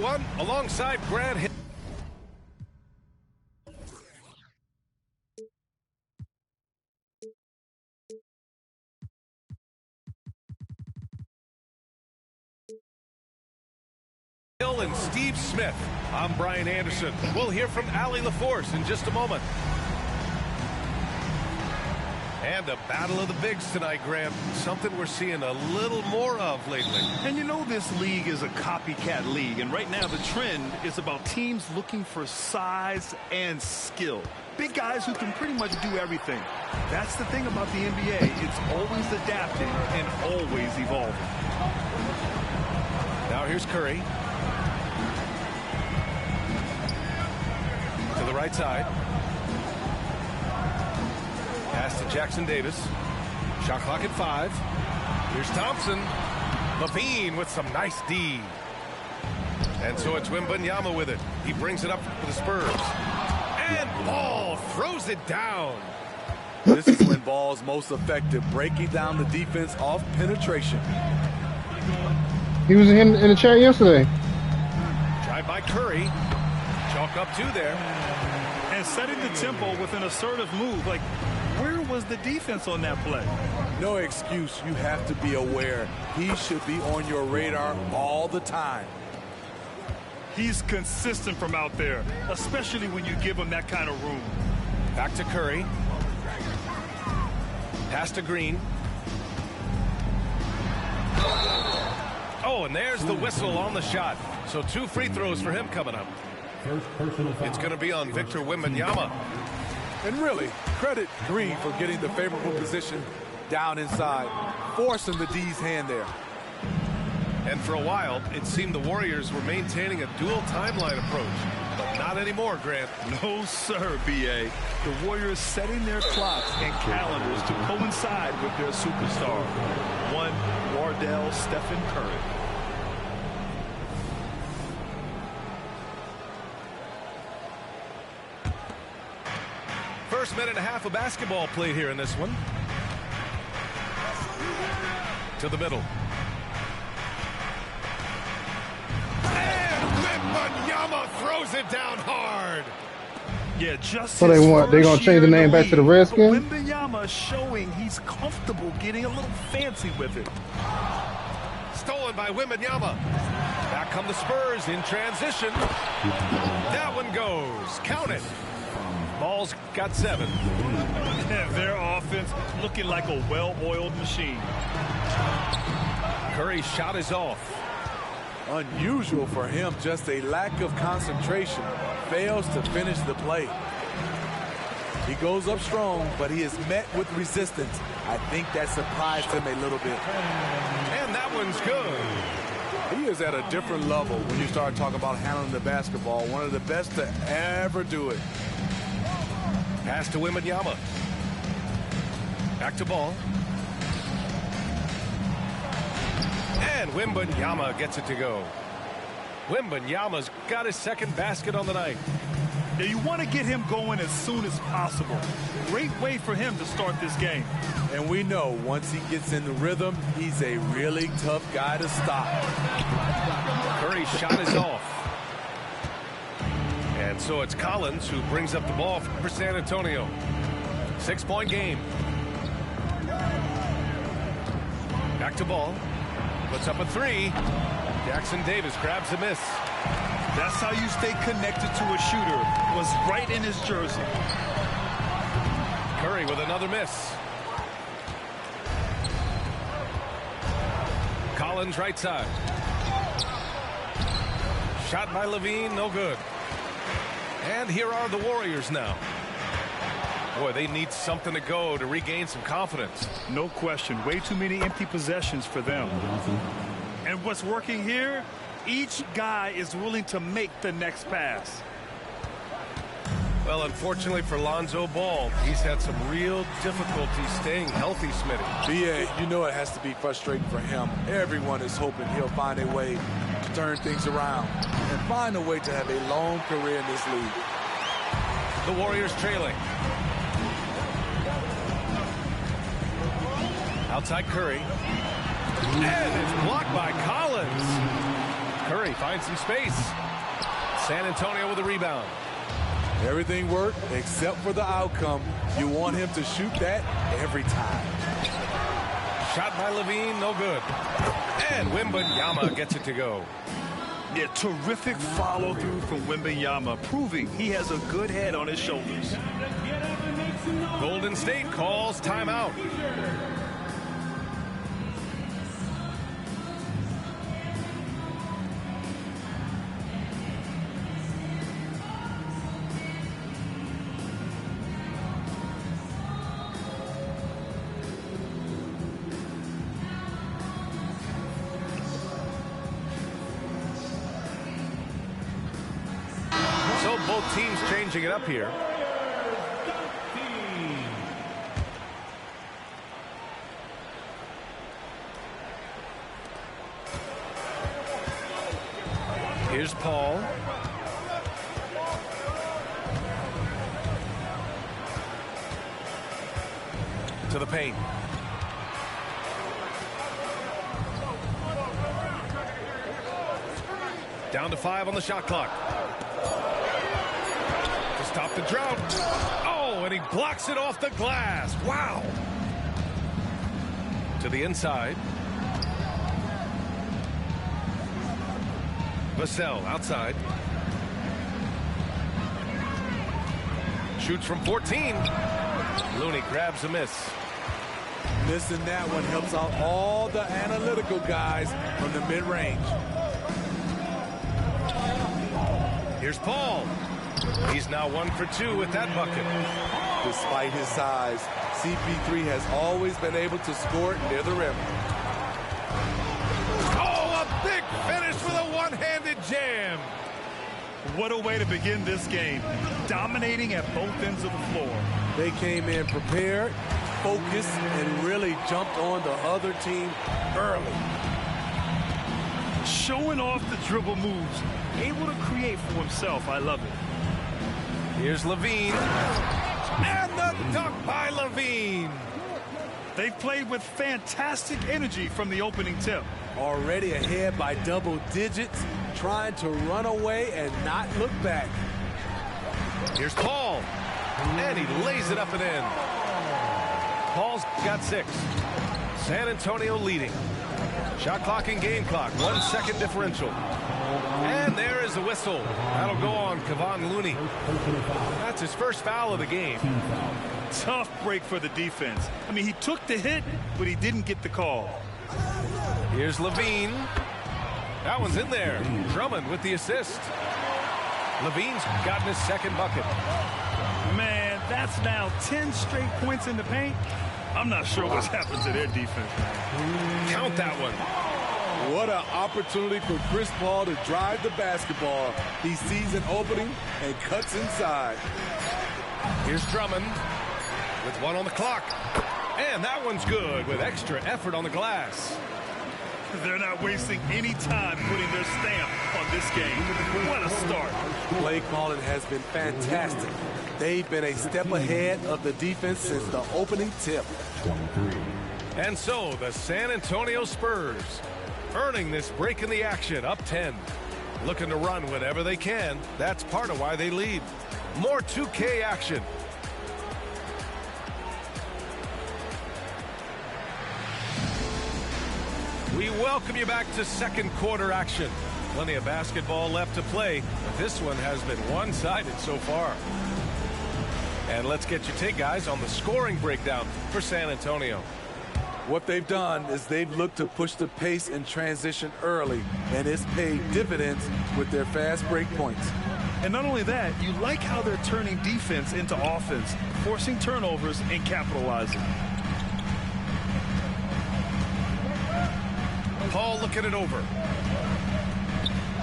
everyone. Alongside Grant Hill and Steve Smith. I'm Brian Anderson. We'll hear from Allie LaForce in just a moment. And a battle of the bigs tonight, Graham. Something we're seeing a little more of lately. And you know this league is a copycat league, and right now the trend is about teams looking for size and skill. Big guys who can pretty much do everything. That's the thing about the NBA. It's always adapting and always evolving. Now here's Curry. To the right side. Pass to Jackson Davis. Shot clock at 5. Here's Thompson. LaVine with some nice D. And so it's Wembanyama with it. He brings it up for the Spurs. And Ball throws it down. This is when Ball's most effective, breaking down the defense off penetration. He was in the chat yesterday. Drive by Curry. Chalk up 2 there. And setting the tempo with an assertive move. Like, where was the defense on that play? No excuse. You have to be aware. He should be on your radar all the time. He's consistent from out there, especially when you give him that kind of room. Back to Curry. Pass to Green. Oh, and there's the whistle on the shot. So 2 free throws for him coming up. It's going to be on Victor Wembanyama. And really, credit Green for getting the favorable position down inside, forcing the D's hand there. And for a while, it seemed the Warriors were maintaining a dual timeline approach. But not anymore, Grant. No, sir, B.A. The Warriors setting their clocks and calendars to coincide with their superstar. One, Wardell Stephen Curry. First minute and a half of basketball played here in this one. To the middle. And Wembanyama throws it down hard. Yeah, just So they want, they're gonna change the name back to the Redskins? Wembanyama showing he's comfortable getting a little fancy with it. Stolen by Wembanyama. Back come the Spurs in transition. That one goes. Count it. Ball's got 7. Their offense looking like a well-oiled machine. Curry's shot is off. Unusual for him, just a lack of concentration. Fails to finish the play. He goes up strong, but he is met with resistance. I think that surprised him a little bit. And that one's good. He is at a different level when you start talking about handling the basketball. One of the best to ever do it. Pass to Wembanyama. Back to Ball. And Wembanyama gets it to go. Wembanyama's got his second basket on the night. Now you want to get him going as soon as possible. Great way for him to start this game. And we know once he gets in the rhythm, he's a really tough guy to stop. Curry's shot is off. And so it's Collins who brings up the ball for San Antonio. 6-point game. Back to Ball. Puts up a 3. Jackson Davis grabs a miss. That's how you stay connected to a shooter. Was right in his jersey. Curry with another miss. Collins right side. Shot by LaVine, no good. And here are the Warriors now. Boy, they need something to go to regain some confidence. No question. Way too many empty possessions for them. And what's working here? Each guy is willing to make the next pass. Well, unfortunately for Lonzo Ball, he's had some real difficulty staying healthy, Smitty. B.A., you know it has to be frustrating for him. Everyone is hoping he'll find a way to turn things around and find a way to have a long career in this league. The Warriors trailing. Outside Curry. And it's blocked by Collins. Curry finds some space. San Antonio with a rebound. Everything worked except for the outcome. You want him to shoot that every time. Shot by Levine, no good. And Wembanyama gets it to go. Yeah, terrific follow-through from Wembanyama, proving he has a good head on his shoulders. Golden State calls timeout. So both teams changing it up here. Here's Paul. To the paint. Down to 5 on the shot clock. To stop the drought. Oh, and he blocks it off the glass. Wow. To the inside. Vassell outside. Shoots from 14. Looney grabs a miss. Missing that one helps out all the analytical guys from the mid-range. Here's Paul. He's now 1 for 2 with that bucket. Despite his size, CP3 has always been able to score near the rim. Oh, a big finish with a one-handed jam. What a way to begin this game. Dominating at both ends of the floor. They came in prepared, focused, and really jumped on the other team early. Showing off the dribble moves. Able to create for himself. I love it. Here's Levine. And the dunk by Levine. They've played with fantastic energy from the opening tip. Already ahead by double digits, trying to run away and not look back. Here's Paul. And he lays it up and in. Paul's got 6. San Antonio leading. Shot clock and game clock. 1 second differential. And there is a whistle. That'll go on Kevon Looney. That's his first foul of the game. Tough break for the defense. I mean, he took the hit, but he didn't get the call. Here's Levine. That one's in there. Drummond with the assist. Levine's gotten his second bucket. Man, that's now 10 straight points in the paint. I'm not sure what's happened to their defense. Count that one. What an opportunity for Chris Paul to drive the basketball. He sees an opening and cuts inside. Here's Drummond with 1 on the clock. And that one's good with extra effort on the glass. They're not wasting any time putting their stamp on this game. What a start. Play calling has been fantastic. They've been a step ahead of the defense since the opening tip. And so the San Antonio Spurs earning this break in the action, up 10. Looking to run whenever they can. That's part of why they lead. More 2K action. We welcome you back to second quarter action. Plenty of basketball left to play, but this one has been one-sided so far. And let's get your take, guys, on the scoring breakdown for San Antonio. What they've done is they've looked to push the pace in transition early, and it's paid dividends with their fast break points. And not only that, you like how they're turning defense into offense, forcing turnovers and capitalizing. Paul looking it over.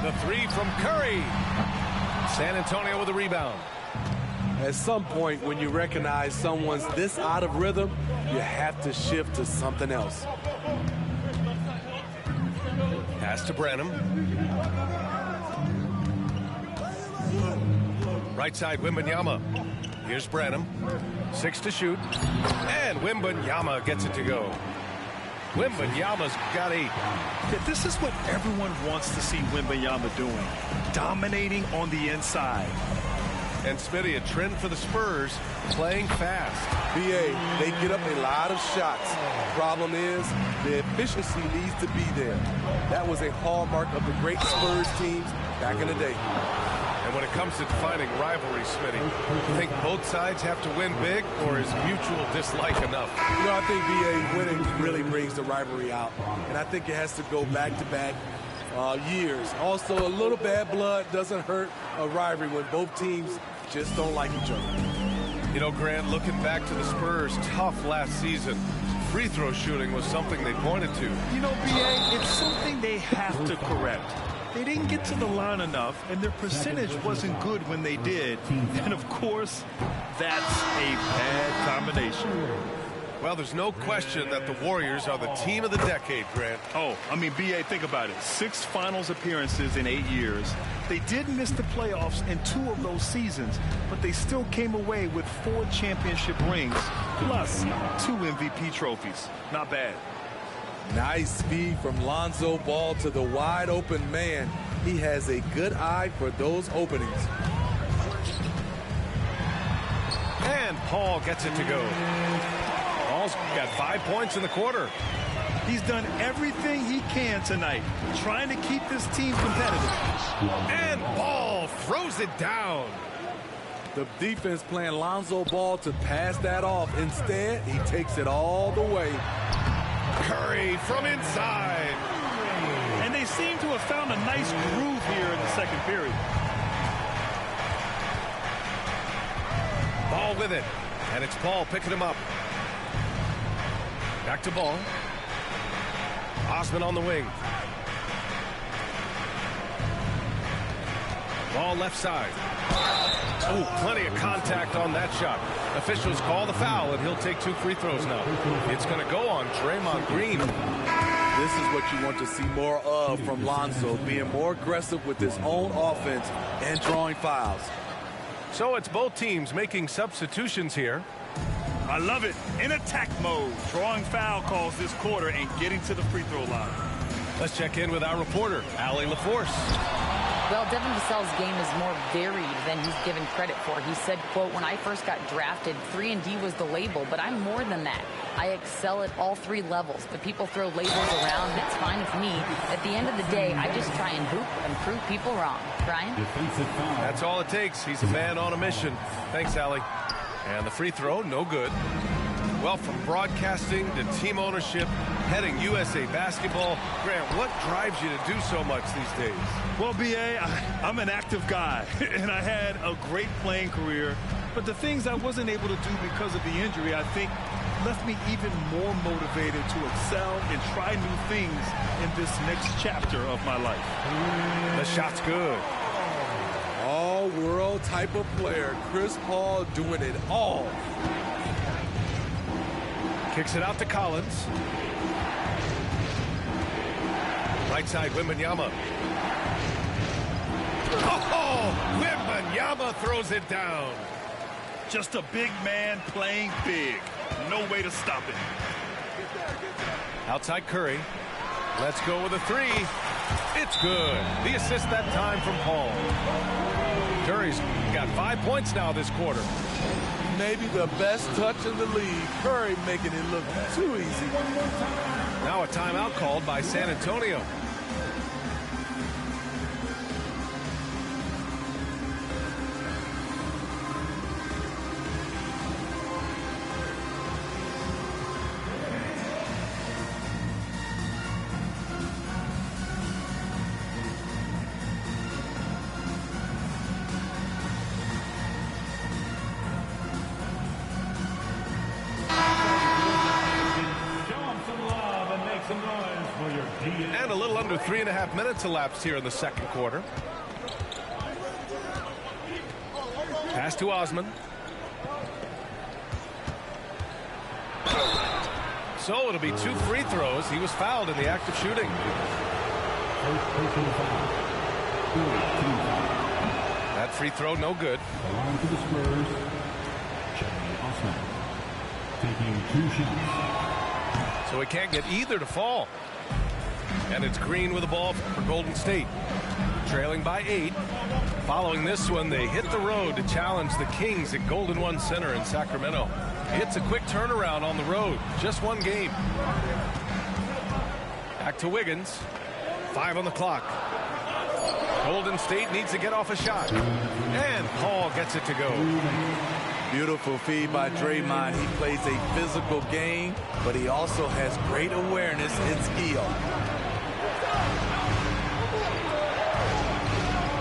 The 3 from Curry. San Antonio with a rebound. At some point, when you recognize someone's this out of rhythm, you have to shift to something else. Pass to Branham. Right side, Wembanyama. Here's Branham. 6 to shoot. And Wembanyama gets it to go. Wembanyama's got 8. Yeah, this is what everyone wants to see Wembanyama doing. Dominating on the inside. And Smitty, a trend for the Spurs, playing fast. BA, they get up a lot of shots. Problem is, the efficiency needs to be there. That was a hallmark of the great Spurs teams back in the day. And when it comes to defining rivalry, Smitty, you think both sides have to win big, or is mutual dislike enough? You know, I think BA winning really brings the rivalry out. And I think it has to go back-to-back years. Also, a little bad blood doesn't hurt a rivalry when both teams just don't like each other. You know, Grant, looking back to the Spurs' tough last season, free throw shooting was something they pointed to. You know, BA, it's something they have to correct. They didn't get to the line enough, and their percentage wasn't good when they did. And, of course, that's a bad combination. Well, there's no question that the Warriors are the team of the decade, Grant. Oh, I mean, BA, think about it. 6 finals appearances in 8 years. They did miss the playoffs in 2 of those seasons, but they still came away with 4 championship rings, plus 2 MVP trophies. Not bad. Nice speed from Lonzo Ball to the wide open man. He has a good eye for those openings. And Paul gets it to go. Paul's got 5 points in the quarter. He's done everything he can tonight, trying to keep this team competitive. And Ball throws it down. The defense playing Lonzo Ball to pass that off. Instead, he takes it all the way. Curry from inside. And they seem to have found a nice groove here in the second period. Ball with it. And it's Paul picking him up. Back to Ball. Osman on the wing. Ball left side. Oh, plenty of contact on that shot. Officials call the foul, and he'll take 2 free throws now. It's going to go on Draymond Green. This is what you want to see more of from Lonzo, being more aggressive with his own offense and drawing fouls. So it's both teams making substitutions here. I love it. In attack mode, drawing foul calls this quarter and getting to the free throw line. Let's check in with our reporter, Allie LaForce. Well, Devin Vassell's game is more varied than he's given credit for. He said, quote, when I first got drafted, 3-and-D was the label, but I'm more than that. I excel at all 3 levels, but people throw labels around, and it's fine with me. At the end of the day, I just try and hoop and prove people wrong. Brian? That's all it takes. He's a man on a mission. Thanks, Allie. And the free throw, no good. Well, from broadcasting to team ownership, heading USA basketball, Grant, what drives you to do so much these days? Well, BA, I'm an active guy, and I had a great playing career. But the things I wasn't able to do because of the injury, I think, left me even more motivated to excel and try new things in this next chapter of my life. The shot's good. All-world type of player. Chris Paul doing it all. Kicks it out to Collins. Right side, Wembanyama. Oh, Wembanyama throws it down. Just a big man playing big. No way to stop it. Outside Curry. Let's go with a 3. It's good. The assist that time from Paul. Curry's got 5 points now this quarter. Maybe the best touch in the league. Curry making it look too easy. Now a timeout called by San Antonio. And a little under 3.5 minutes elapsed here in the second quarter. Pass to Osman. So it'll be 2 free throws. He was fouled in the act of shooting. That free throw, no good. Along to the Spurs, Jimmy Osman, taking 2 shots. So he can't get either to fall. And it's Green with the ball for Golden State. Trailing by 8. Following this one, they hit the road to challenge the Kings at Golden One Center in Sacramento. It's a quick turnaround on the road. Just one game. Back to Wiggins. 5 on the clock. Golden State needs to get off a shot. And Paul gets it to go. Beautiful feed by Draymond. He plays a physical game, but he also has great awareness and skill.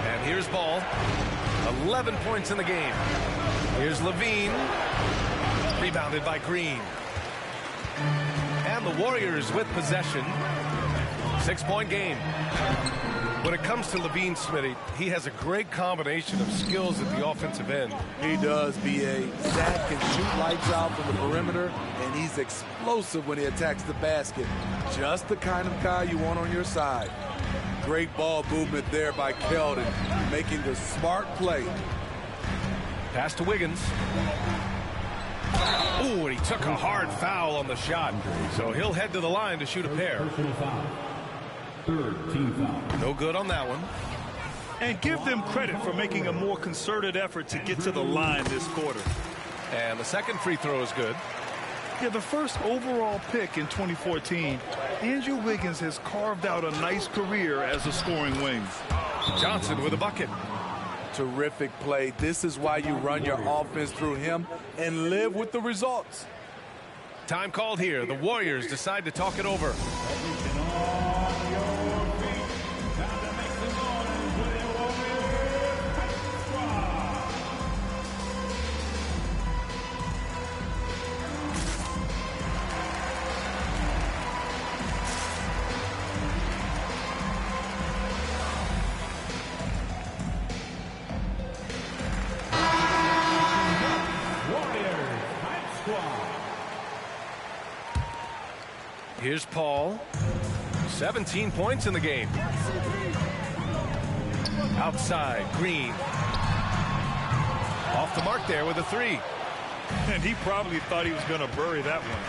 And here's Ball. 11 points in the game. Here's Levine. Rebounded by Green. And the Warriors with possession. 6-point game. When it comes to Levine, Smitty, he has a great combination of skills at the offensive end. He does, B.A. Zach can shoot lights out from the perimeter, and he's explosive when he attacks the basket. Just the kind of guy you want on your side. Great ball movement there by Keldon, making the smart play. Pass to Wiggins. Ooh, and he took a hard foul on the shot. So he'll head to the line to shoot a pair. No good on that one. And give them credit for making a more concerted effort to get to the line this quarter. And the second free throw is good. Yeah, the first overall pick in 2014, Andrew Wiggins has carved out a nice career as a scoring wing. Johnson with a bucket. Terrific play. This is why you run your offense through him and live with the results. Time called here. The Warriors decide to talk it over. Here's Paul. 17 points in the game. Outside, Green. Off the mark there with a 3. And he probably thought he was going to bury that one.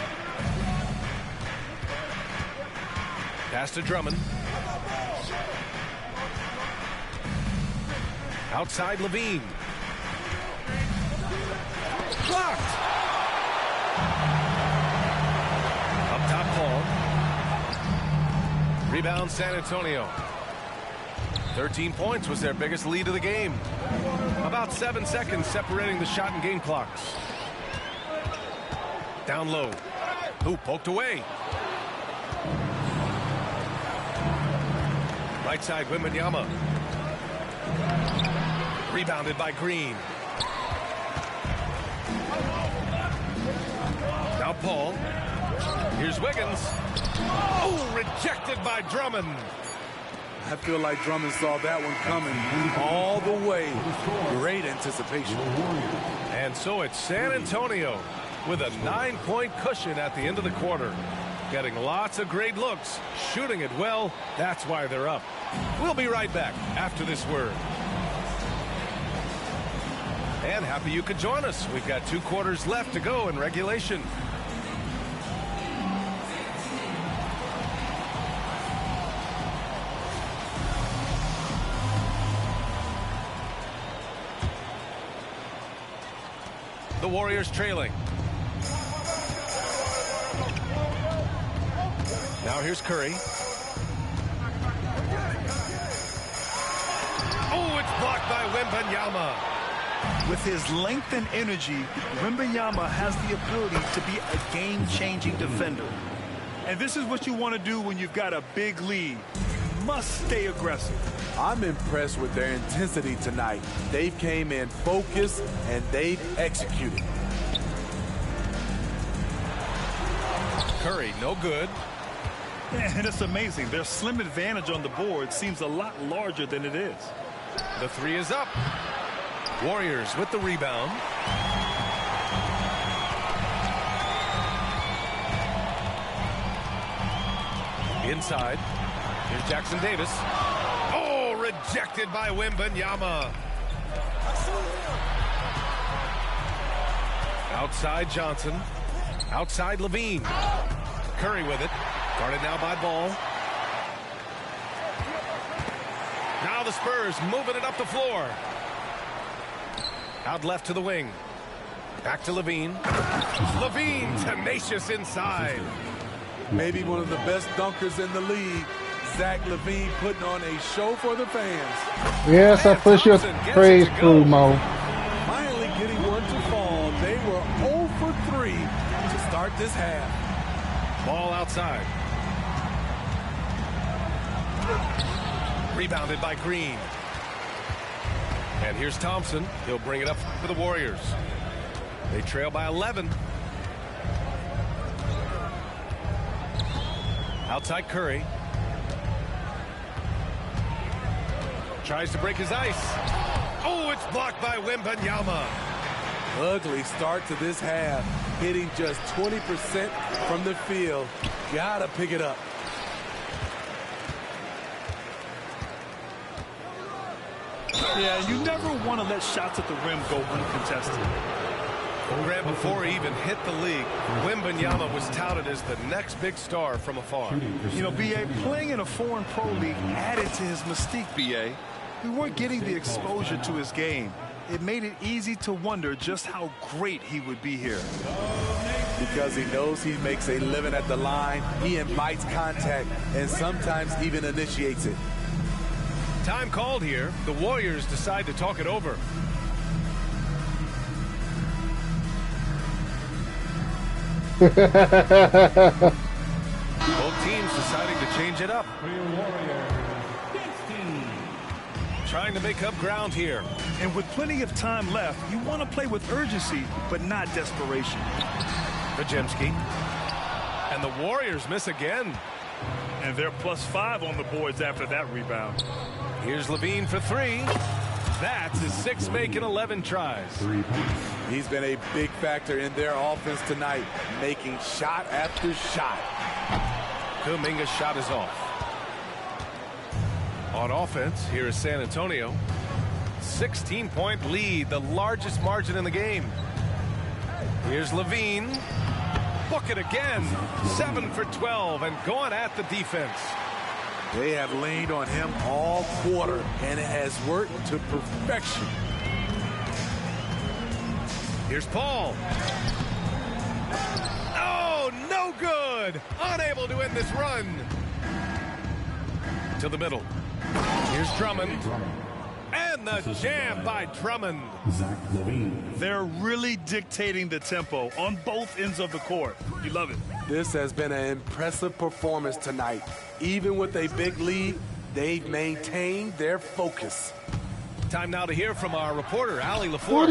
Pass to Drummond. Outside, Levine. Blocked. Top Paul. Rebound San Antonio. 13 points was their biggest lead of the game. About 7 seconds separating the shot and game clocks. Down low. Ooh, poked away. Right side, Wembanyama. Rebounded by Green. Now Paul. Here's Wiggins. Oh, rejected by Drummond. I feel like Drummond saw that one coming all the way. Great anticipation. And so it's San Antonio with a 9-point cushion at the end of the quarter. Getting lots of great looks, shooting it well. That's why they're up. We'll be right back after this word. And happy you could join us. We've got 2 quarters left to go in regulation. The Warriors trailing. Now here's Curry. Oh, it's blocked by Wembanyama. With his length and energy, Wembanyama has the ability to be a game-changing defender. And this is what you want to do when you've got a big lead. You must stay aggressive. I'm impressed with their intensity tonight. They came in focused and they've executed. Curry, no good. And it's amazing. Their slim advantage on the board seems a lot larger than it is. The 3 is up. Warriors with the rebound. Inside. Here's Jackson Davis. Oh, rejected by Wembanyama. Outside Johnson. Outside Levine. Curry with it. Guarded now by Ball. Now the Spurs moving it up the floor. Out left to the wing. Back to LaVine. LaVine tenacious inside. Maybe one of the best dunkers in the league. Zach LaVine putting on a show for the fans. Yes, I push your praise through, Mo. Finally getting one to fall. They were 0 for 3 to start this half. Ball outside. Rebounded by Green. And here's Thompson. He'll bring it up for the Warriors. They trail by 11. Outside Curry. Tries to break his ice. Oh, it's blocked by Wembanyama. Ugly start to this half. Hitting just 20% from the field. Gotta pick it up. Yeah, you never want to let shots at the rim go uncontested. Grant, before he even hit the league, Wembanyama was touted as the next big star from afar. You know, B.A., playing in a foreign pro league added to his mystique, B.A. We weren't getting the exposure to his game. It made it easy to wonder just how great he would be here. Because he knows he makes a living at the line, he invites contact and sometimes even initiates it. Time called here. The Warriors decide to talk it over. Both teams deciding to change it up. Trying to make up ground here. And with plenty of time left, you want to play with urgency, but not desperation. Podziemski. And the Warriors miss again. And they're +5 on the boards after that rebound. Here's LaVine for 3. That's his 6 make in 11 tries. He's been a big factor in their offense tonight, making shot after shot. Kuminga's shot is off. On offense, here is San Antonio. 16-point lead, the largest margin in the game. Here's LaVine. Book it again. 7 for 12 and going at the defense. They have leaned on him all quarter, and it has worked to perfection. Here's Paul. Oh, no good. Unable to end this run. To the middle. Here's Drummond. And the jam by Drummond. They're really dictating the tempo on both ends of the court. You love it. This has been an impressive performance tonight. Even with a big lead, they've maintained their focus. Time now to hear from our reporter, Allie LaForce.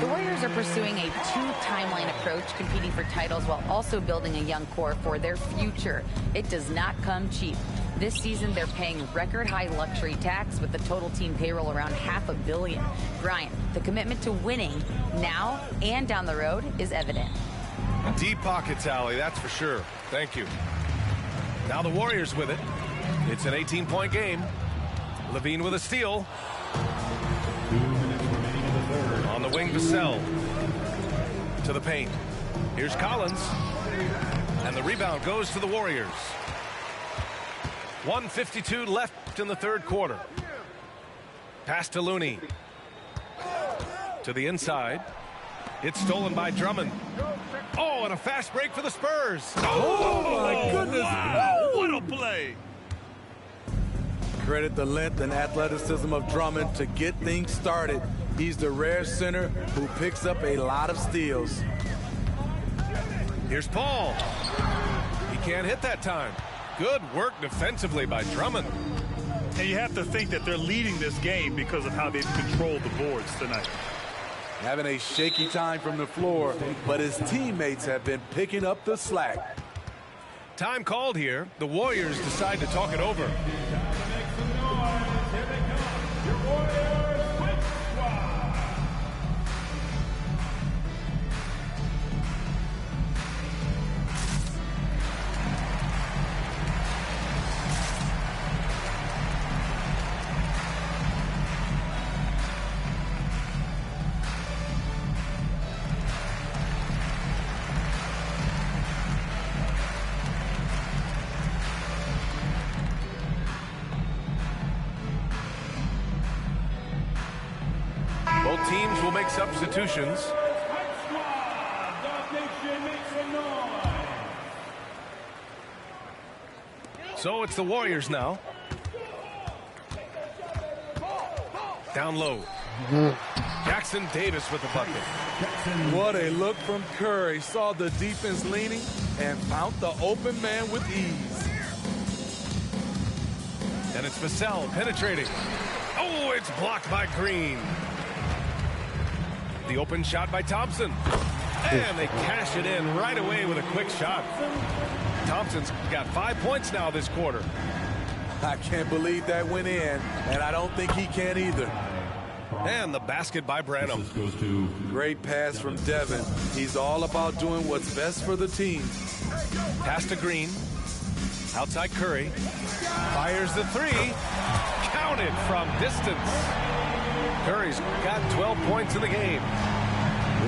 The Warriors are pursuing a two-timeline approach, competing for titles while also building a young core for their future. It does not come cheap. This season, they're paying record-high luxury tax with the total team payroll around $500 million. Brian, the commitment to winning now and down the road is evident. Deep pockets, Allie, that's for sure. Thank you. Now the Warriors with it. It's an 18-point game. LaVine with a steal. On the wing, Vassell. To the paint. Here's Collins. And the rebound goes to the Warriors. 1:52 left in the third quarter. Pass to Looney. To the inside. It's stolen by Drummond. Oh, and a fast break for the Spurs. Oh my goodness. Wow, what a play. Credit the length and athleticism of Drummond to get things started. He's the rare center who picks up a lot of steals. Here's Paul. He can't hit that time. Good work defensively by Drummond. And you have to think that they're leading this game because of how they've controlled the boards tonight. Having a shaky time from the floor, but his teammates have been picking up the slack. Time called here. The Warriors decide to talk it over. will make substitutions. So it's the Warriors now. Down low. Jackson Davis with the bucket. What a look from Curry. Saw the defense leaning and found the open man with ease. And it's Vassell penetrating. Oh, it's blocked by Green. The open shot by Thompson. And they cash it in right away with a quick shot. Thompson's got 5 points now this quarter. I can't believe that went in, and I don't think he can either. And the basket by Branham. Great pass from Devin. He's all about doing what's best for the team. Pass to Green. Outside Curry. Fires the three. Counted from distance. Curry's got 12 points in the game.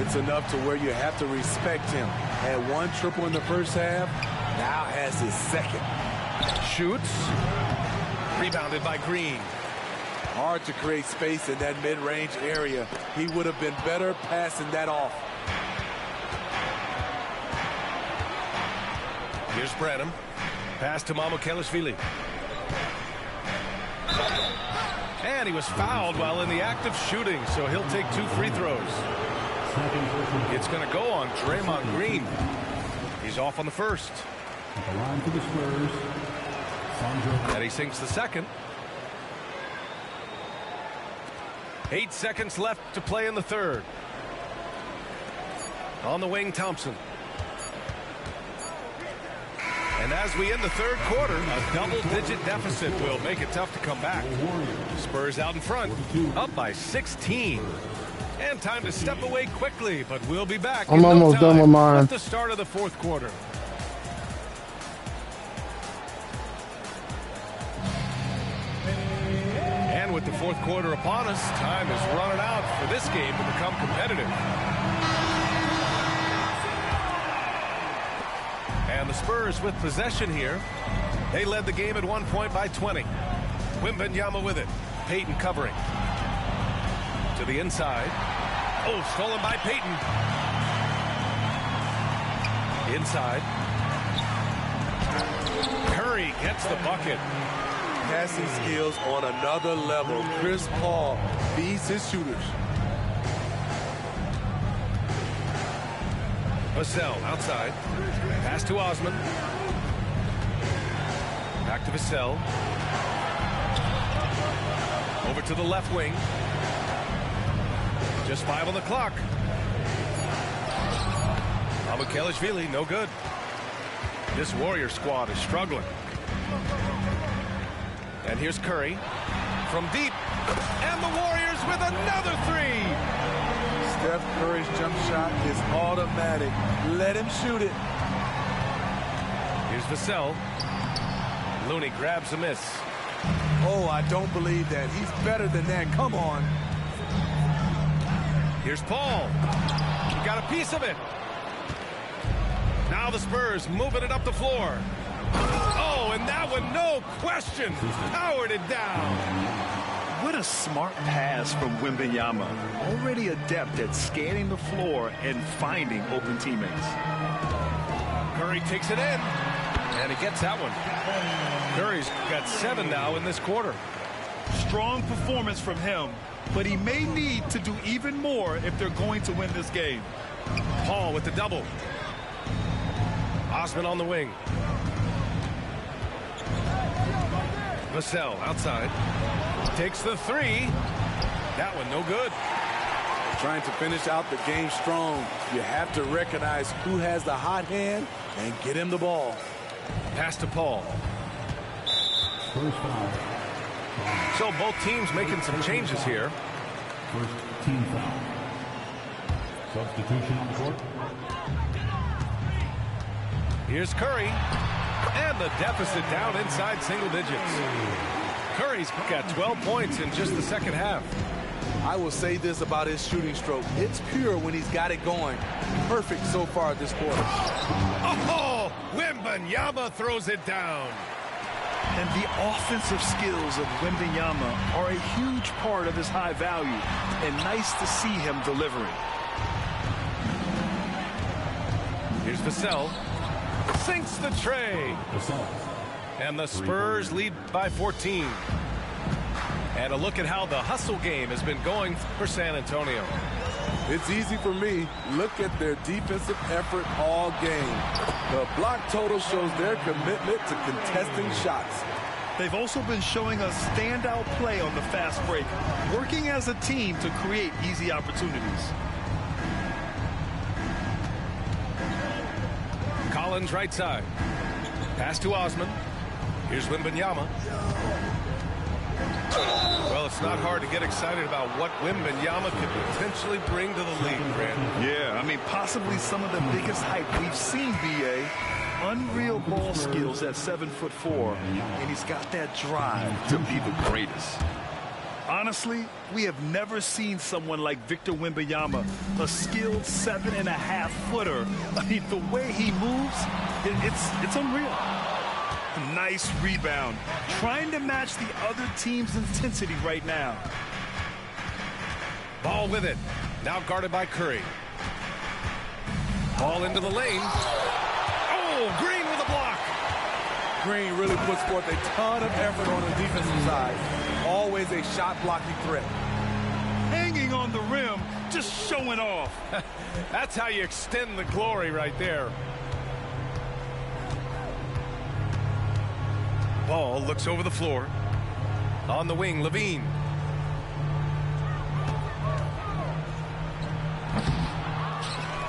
It's enough to where you have to respect him. Had one triple in the first half, now has his second. Shoots. Rebounded by Green. Hard to create space in that mid-range area. He would have been better passing that off. Here's Branham. Pass to Mamukelashvili. And he was fouled while in the act of shooting, so he'll take 2 free throws. It's going to go on Draymond Green. He's off on the first. At the line for the Spurs, And he sinks the second. 8 seconds left to play in the third. On the wing, Thompson. And as we end the third quarter, a double-digit deficit will make it tough to come back. Spurs out in front, up by 16. And time to step away quickly, but we'll be back. I'm almost done with mine. At the start of the fourth quarter. And with the fourth quarter upon us, time is running out for this game to become competitive. And the Spurs with possession here. They led the game at 1 point by 20. Wembanyama with it. Payton covering. To the inside. Oh, stolen by Payton. Inside. Curry gets the bucket. Passing skills on another level. Chris Paul feeds his shooters. Vassell outside. Pass to Osman. Back to Vassell. Over to the left wing. Just 5 on the clock. Mamukelashvili, no good. This Warrior squad is struggling. And here's Curry from deep. And the Warriors with another three. Steph Curry's jump shot is automatic. Let him shoot it. Here's Vassell. Looney grabs a miss. Oh, I don't believe that. He's better than that. Come on. Here's Paul. He got a piece of it. Now the Spurs moving it up the floor. Oh, and that one, no question, powered it down. What a smart pass from Wembanyama. Already adept at scanning the floor and finding open teammates. Curry takes it in, and he gets that one. Curry's got 7 now in this quarter. Strong performance from him, but he may need to do even more if they're going to win this game. Paul with the double. Osman on the wing. Vassell outside. Takes the three. That one no good. Trying to finish out the game strong. You have to recognize who has the hot hand and get him the ball. Pass to Paul. first foul. So both teams making some changes here. First team foul. Substitution on the court. Here's Curry. And the deficit down inside single digits. Curry's got 12 points in just the second half. I will say this about his shooting stroke. It's pure when he's got it going. Perfect so far this quarter. Oh, Wembanyama throws it down. And the offensive skills of Wembanyama are a huge part of his high value, and nice to see him delivering. Here's Vassell. Sinks the tray. And the Spurs lead by 14. And a look at how the hustle game has been going for San Antonio. It's easy for me. Look at their defensive effort all game. The block total shows their commitment to contesting shots. They've also been showing us standout play on the fast break, working as a team to create easy opportunities. Collins right side. Pass to Osman. Here's Wembanyama. Well, it's not hard to get excited about what Wembanyama could potentially bring to the league, Brandon. Yeah, I mean, possibly some of the biggest hype we've seen, B.A. Unreal ball skills at 7'4", and he's got that drive to be the greatest. Honestly, we have never seen someone like Victor Wembanyama, a skilled 7.5-footer. I mean, the way he moves, it's unreal. Nice rebound. Trying to match the other team's intensity right now. Ball with it. Now guarded by Curry. Ball into the lane. Oh, Green with a block. Green really puts forth a ton of effort on the defensive side. Always a shot blocking threat. Hanging on the rim, just showing off. That's how you extend the glory right there. Ball looks over the floor. On the wing, Levine.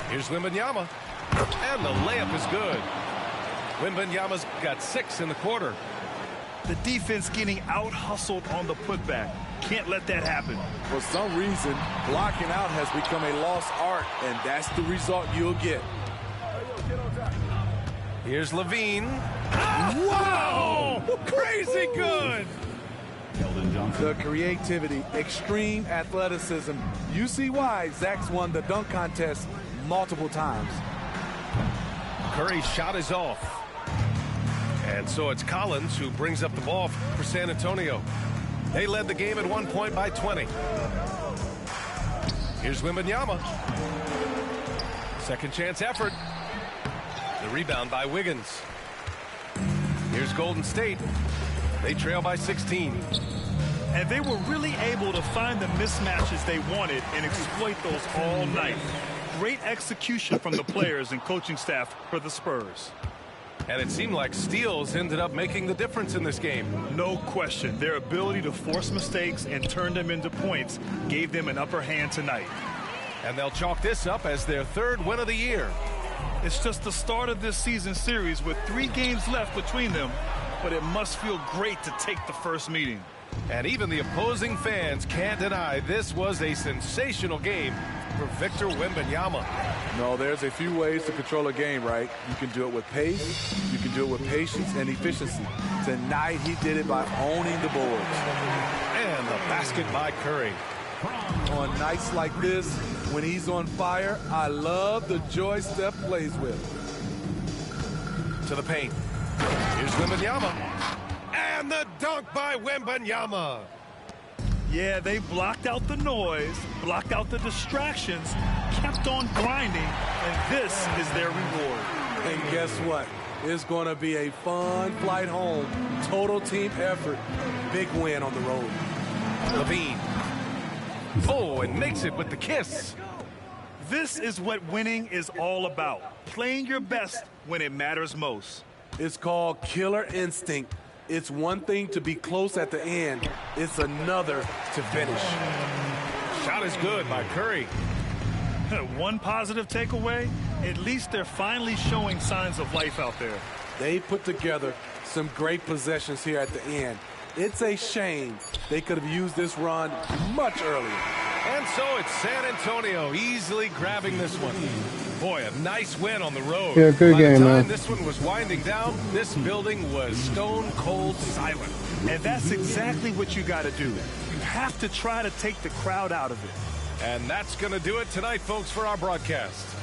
Here's Wembanyama. And the layup is good. Wembanyama's got 6 in the quarter. The defense getting out-hustled on the putback. Can't let that happen. For some reason, blocking out has become a lost art, and that's the result you'll get. Here's Levine. Wow! Crazy good! The creativity, extreme athleticism. You see why Zach's won the dunk contest multiple times. Curry's shot is off. And so it's Collins who brings up the ball for San Antonio. They led the game at one point by 20. Here's Wembanyama. Second chance effort. The rebound by Wiggins. Here's Golden State. They trail by 16. And they were really able to find the mismatches they wanted and exploit those all night. Great execution from the players and coaching staff for the Spurs. And it seemed like steals ended up making the difference in this game. No question. Their ability to force mistakes and turn them into points gave them an upper hand tonight. And they'll chalk this up as their 3rd win of the year. It's just the start of this season series with 3 games left between them, but it must feel great to take the first meeting. And even the opposing fans can't deny this was a sensational game for Victor Wembanyama. No, there's a few ways to control a game, right? You can do it with pace, you can do it with patience and efficiency. Tonight, he did it by owning the boards. And the basket by Curry. On nights like this, when he's on fire, I love the joy Steph plays with. To the paint. Here's Wembanyama. And the dunk by Wembanyama. Yeah, they blocked out the noise, blocked out the distractions, kept on grinding, and this is their reward. And guess what? It's going to be a fun flight home. Total team effort. Big win on the road. Levine. Oh, and makes it with the kiss. This is what winning is all about. Playing your best when it matters most. It's called killer instinct. It's one thing to be close at the end. It's another to finish. Shot is good by Curry. One positive takeaway, at least they're finally showing signs of life out there. They put together some great possessions here at the end. It's a shame they could have used this run much earlier. And so it's San Antonio easily grabbing this one. Boy, a nice win on the road. Yeah, good By game, the time man. this one was winding down, this building was stone cold silent. And that's exactly what you got to do. You have to try to take the crowd out of it. And that's going to do it tonight, folks, for our broadcast.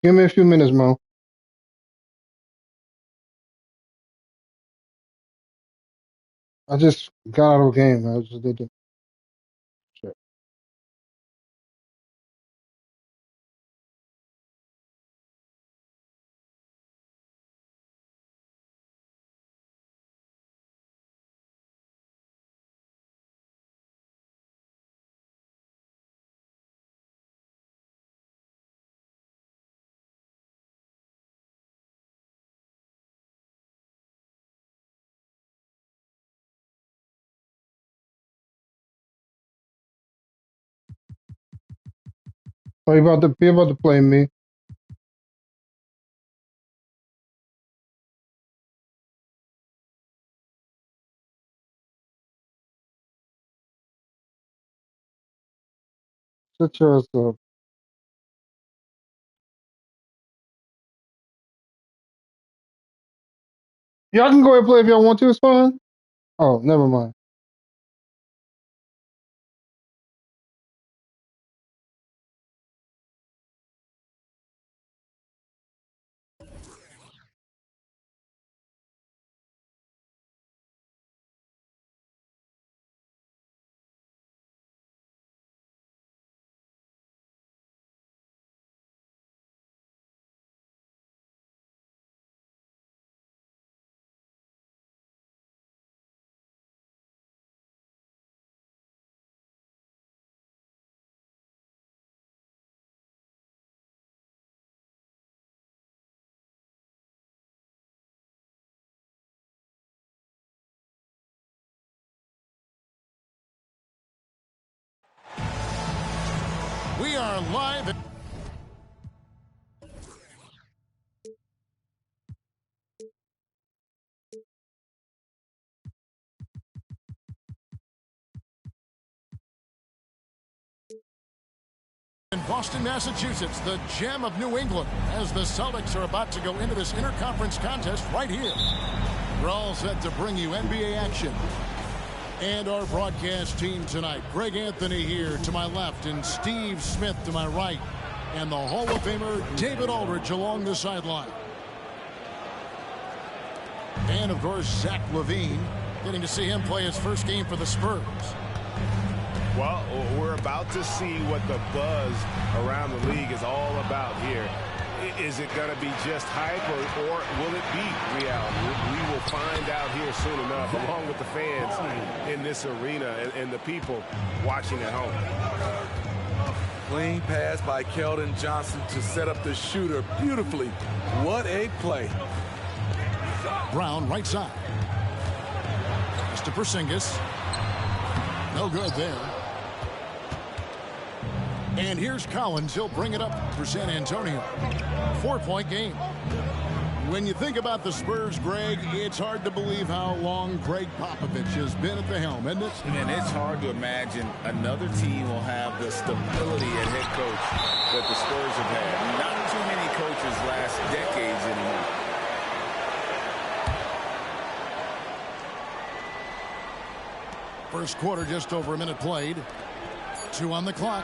Give me a few minutes, Mo. I just got out of a game. I just did the shit. Oh, you about to play me? Shut your ass up. Y'all can go ahead and play if y'all want to. It's fine. Oh, never mind. We are live. In Boston, Massachusetts, the gem of New England, as the Celtics are about to go into this interconference contest right here. We're all set to bring you NBA action. And our broadcast team tonight, Greg Anthony here to my left and Steve Smith to my right. And the Hall of Famer David Aldridge along the sideline. And, of course, Zach LaVine, getting to see him play his first game for the Spurs. Well, we're about to see what the buzz around the league is all about here. Is it going to be just hype or will it be reality? We will find out here soon enough, along with the fans in this arena and the people watching at home. Clean pass by Keldon Johnson to set up the shooter beautifully. What a play. Brown right side. Mr. Porzingis. No good there. And here's Collins. He'll bring it up for San Antonio. 4-point game. When you think about the Spurs, Greg, it's hard to believe how long Greg Popovich has been at the helm, isn't it? And it's hard to imagine another team will have the stability at head coach that the Spurs have had. Not too many coaches last decades anymore. First quarter, just over a minute played. 2 on the clock.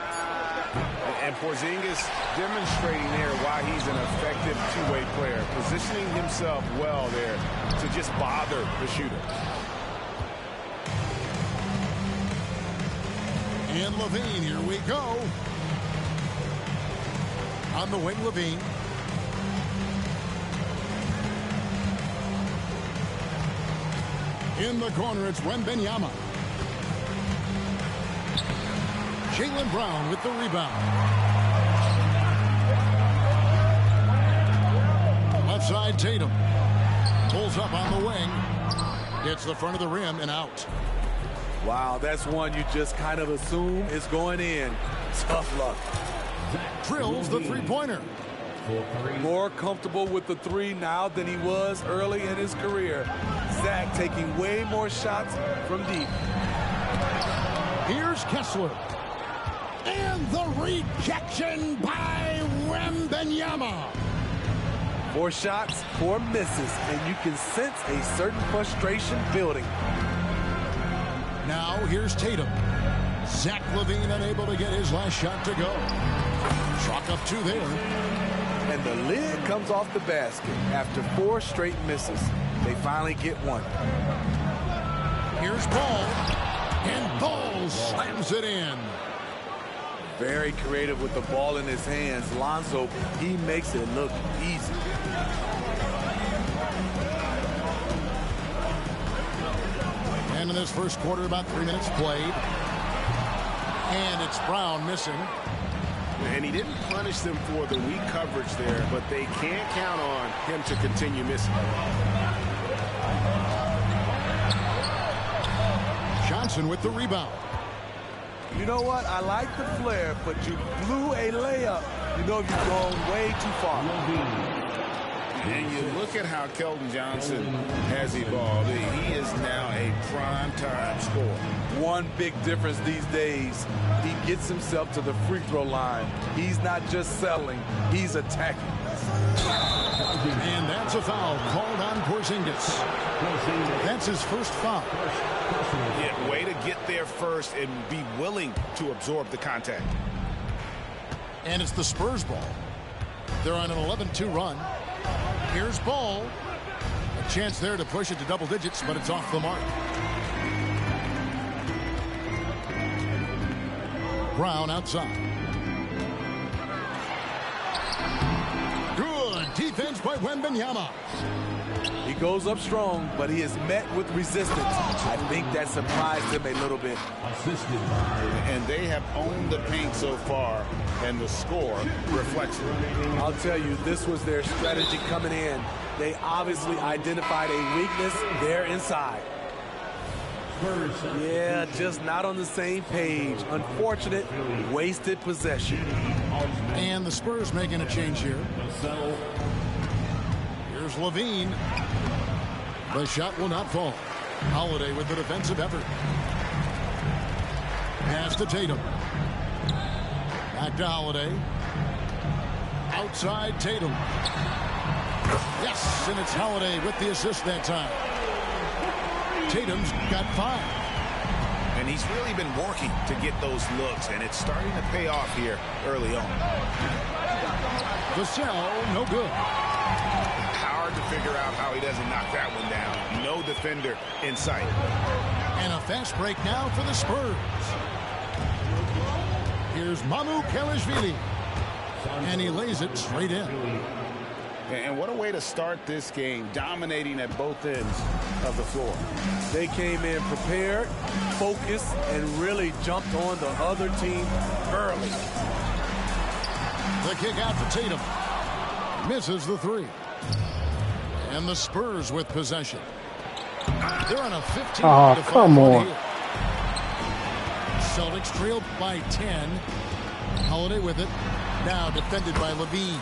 And Porzingis demonstrating there why he's an effective two-way player, positioning himself well there to just bother the shooter. And LaVine, here we go. On the wing, LaVine. In the corner, it's Wembanyama. Jaylen Brown with the rebound. Left side, Tatum. Pulls up on the wing. Gets the front of the rim and out. Wow, that's one you just kind of assume is going in. Tough luck. Drills the three-pointer. More comfortable with the three now than he was early in his career. Zach taking way more shots from deep. Here's Kessler. And the rejection by Wembanyama. 4 shots, 4 misses, and you can sense a certain frustration building. Now here's Tatum. Zach LaVine unable to get his last shot to go. Chalk up 2 there. and the lid comes off the basket. After 4 straight misses, they finally get one. Here's Ball, and Ball slams it in. Very creative with the ball in his hands. Lonzo, he makes it look easy. And in this first quarter, about 3 minutes played. And it's Brown missing. And he didn't punish them for the weak coverage there, but they can't count on him to continue missing. Johnson with the rebound. You know what? I like the flair, but you blew a layup. You know you've gone way too far. And you look at how Keldon Johnson has evolved. He is now a prime-time scorer. One big difference these days, he gets himself to the free throw line. He's not just settling, he's attacking. And that's a foul called on Porzingis. That's his first foul. Yeah, way to get there first and be willing to absorb the contact. And it's the Spurs ball. They're on an 11-2 run. Here's Ball. A chance there to push it to double digits, but it's off the mark. Brown outside. Good defense by Wembanyama. He goes up strong, but he is met with resistance. I think that surprised him a little bit. And they have owned the paint so far, and the score reflects it. I'll tell you, this was their strategy coming in. They obviously identified a weakness there inside. Yeah, just not on the same page. Unfortunate, wasted possession. And the Spurs making a change here. Here's Levine. The shot will not fall. Holiday with the defensive effort. Pass to Tatum. Back to Holiday. Outside Tatum. Yes, and it's Holiday with the assist that time. Tatum's got 5. And he's really been working to get those looks, and it's starting to pay off here early on. Vassell, no good. Hard to figure out how he doesn't knock that one down. No defender in sight. And a fast break now for the Spurs. Here's Mamukelashvili. And he lays it straight in. And what a way to start this game, dominating at both ends of the floor. They came in prepared, focused, and really jumped on the other team early. The kick out to Tatum. Misses the 3. And the Spurs with possession. They're on a 15. Oh, come on. Celtics trailed by 10. Holiday with it. Now defended by Levine.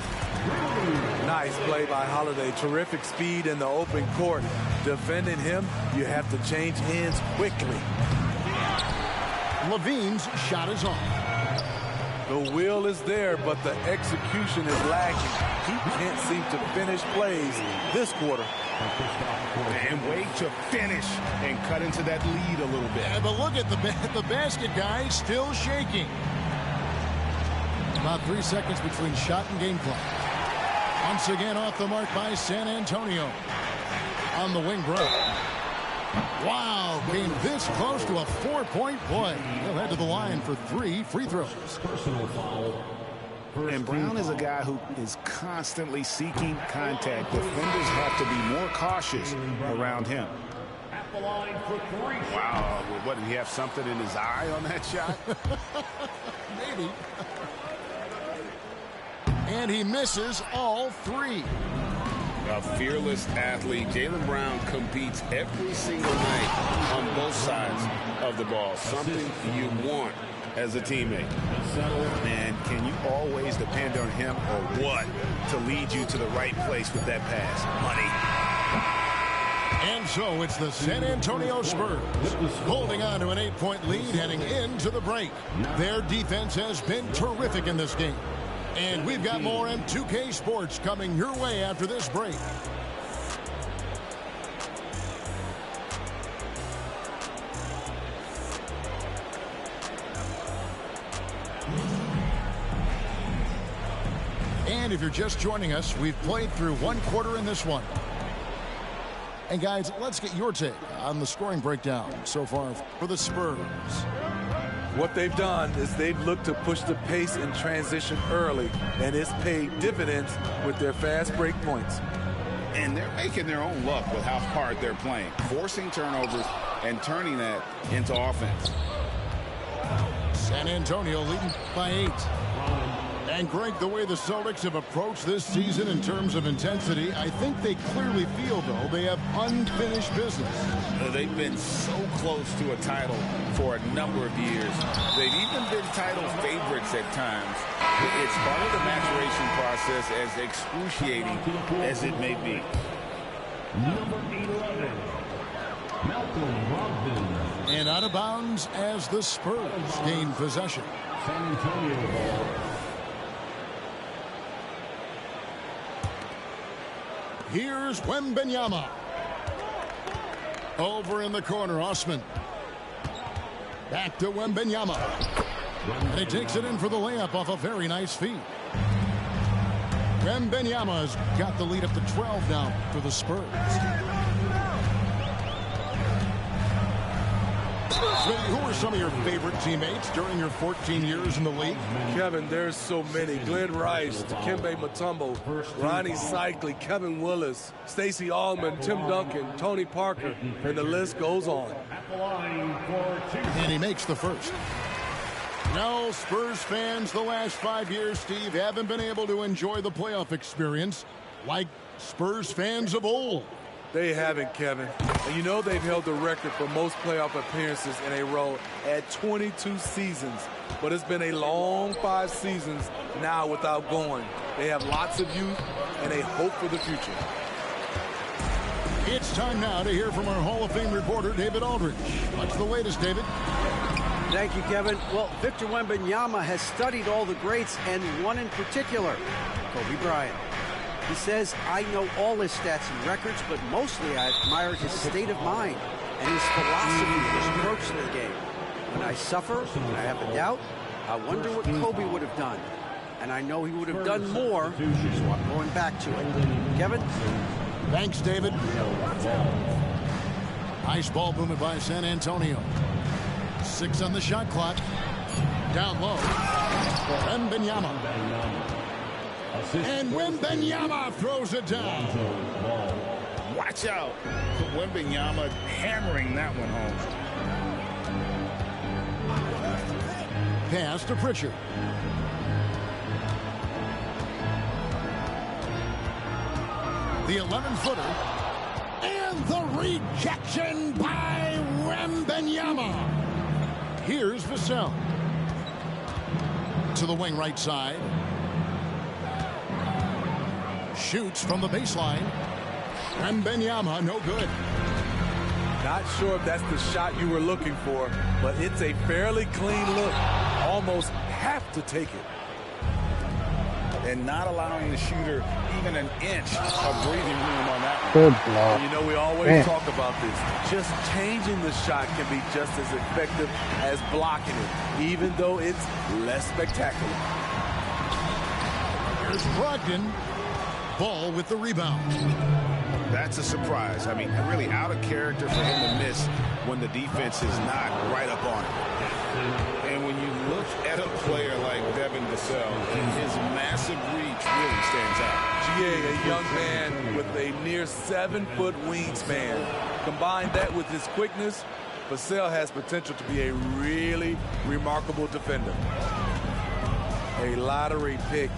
Nice play by Holiday. Terrific speed in the open court. Defending him, you have to change ends quickly. Levine's shot is off. The will is there, but the execution is lacking. He can't seem to finish plays this quarter. And wait to finish and cut into that lead a little bit. Yeah, but look at the basket guy still shaking. About 3 seconds between shot and game clock. Once again off the mark by San Antonio. On the wing, Brown. Wow, came this close to a 4-point play. He'll head to the line for 3 free throws. And Brown is a guy who is constantly seeking contact. Defenders have to be more cautious around him. Wow, what, did he have something in his eye on that shot? Maybe. And he misses all 3. A fearless athlete. Jaylen Brown competes every single night on both sides of the ball. Something you want as a teammate. And can you always depend on him or what to lead you to the right place with that pass? Money. And so it's the San Antonio Spurs holding on to an 8-point lead heading into the break. Their defense has been terrific in this game. And we've got more M2K Sports coming your way after this break. And if you're just joining us, we've played through one quarter in this one. And guys, let's get your take on the scoring breakdown so far for the Spurs. What they've done is they've looked to push the pace in transition early, and it's paid dividends with their fast break points. And they're making their own luck with how hard they're playing, forcing turnovers and turning that into offense. San Antonio leading by 8. And Greg, the way the Celtics have approached this season in terms of intensity, I think they clearly feel, though, they have unfinished business. They've been so close to a title for a number of years. They've even been title favorites at times. It's part of the maturation process, as excruciating as it may be. Number 11, Malcolm Brogdon. And out of bounds as the Spurs gain possession. San Antonio ball. Here's Wembanyama. Over in the corner, Osman. Back to Wembanyama. And he takes it in for the layup off a very nice feed. Wembanyama's got the lead up to 12 now for the Spurs. Smitty, who are some of your favorite teammates during your 14 years in the league? Kevin, there's so many. Glenn Rice, Dikembe Mutombo, Ronnie Cycli, Kevin Willis, Stacey Allman, Tim Duncan, Tony Parker, and the list goes on. And he makes the first. Now, Spurs fans, the last 5 years, Steve, haven't been able to enjoy the playoff experience like Spurs fans of old. They haven't, Kevin. And you know they've held the record for most playoff appearances in a row at 22 seasons. But it's been a long 5 seasons now without going. They have lots of youth and a hope for the future. It's time now to hear from our Hall of Fame reporter, David Aldridge. What's the latest, David? Thank you, Kevin. Well, Victor Wembanyama has studied all the greats and one in particular, Kobe Bryant. He says, I know all his stats and records, but mostly I admired his state of mind and his philosophy, his approach to the game. When I suffer, when I have a doubt, I wonder what Kobe would have done. And I know he would have done more, so I'm going back to it. Kevin? Thanks, David. Nice ball movement by San Antonio. 6 on the shot clock. Down low. Wembanyama. And Wembanyama throws it down. Watch out. Wembanyama hammering that one home. Pass to Pritchard. The 11-footer. And the rejection by Wembanyama. Here's Vassell. To the wing right side. Shoots from the baseline. Wembanyama, no good. Not sure if that's the shot you were looking for, but it's a fairly clean look. Almost have to take it. And not allowing the shooter even an inch of breathing room on that one. Good block. You know, we always talk about this. Just changing the shot can be just as effective as blocking it, even though it's less spectacular. Here's Brogdon. Ball with the rebound. That's a surprise. I mean, really out of character for him to miss when the defense is not right up on it. And when you look at a player like Devin Vassell, his massive reach really stands out. GA, a young man with a near 7-foot wingspan. Combine that with his quickness, Vassell has potential to be a really remarkable defender. A lottery pick.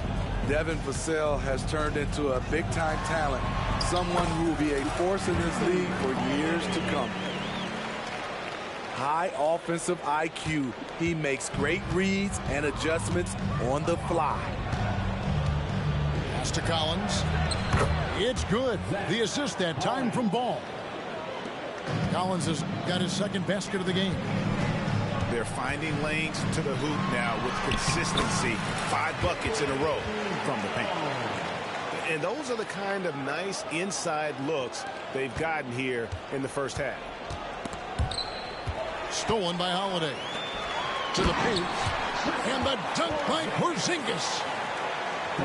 Devin Vassell has turned into a big-time talent, someone who will be a force in this league for years to come. High offensive IQ. He makes great reads and adjustments on the fly. Pass to Collins. It's good. The assist that time from Ball. Collins has got his second basket of the game. They're finding lanes to the hoop now with consistency. 5 buckets in a row from the paint. And those are the kind of nice inside looks they've gotten here in the first half. Stolen by Holiday. To the paint. And the dunk by Porzingis.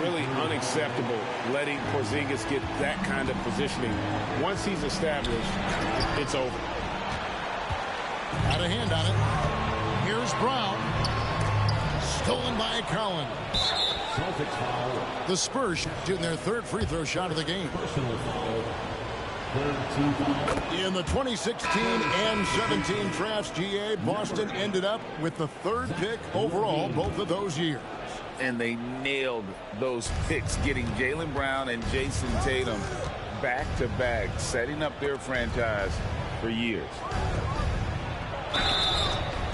really unacceptable letting Porzingis get that kind of positioning. Once he's established, it's over. Got a hand on it. Here's Brown. Stolen by Collins. Celtics foul. The Spurs shooting their third free throw shot of the game. Personal foul. Third team foul. In the 2016 and 17 drafts, GA, Boston ended up with the third pick overall both of those years. And they nailed those picks, getting Jaylen Brown and Jason Tatum back-to-back, setting up their franchise for years.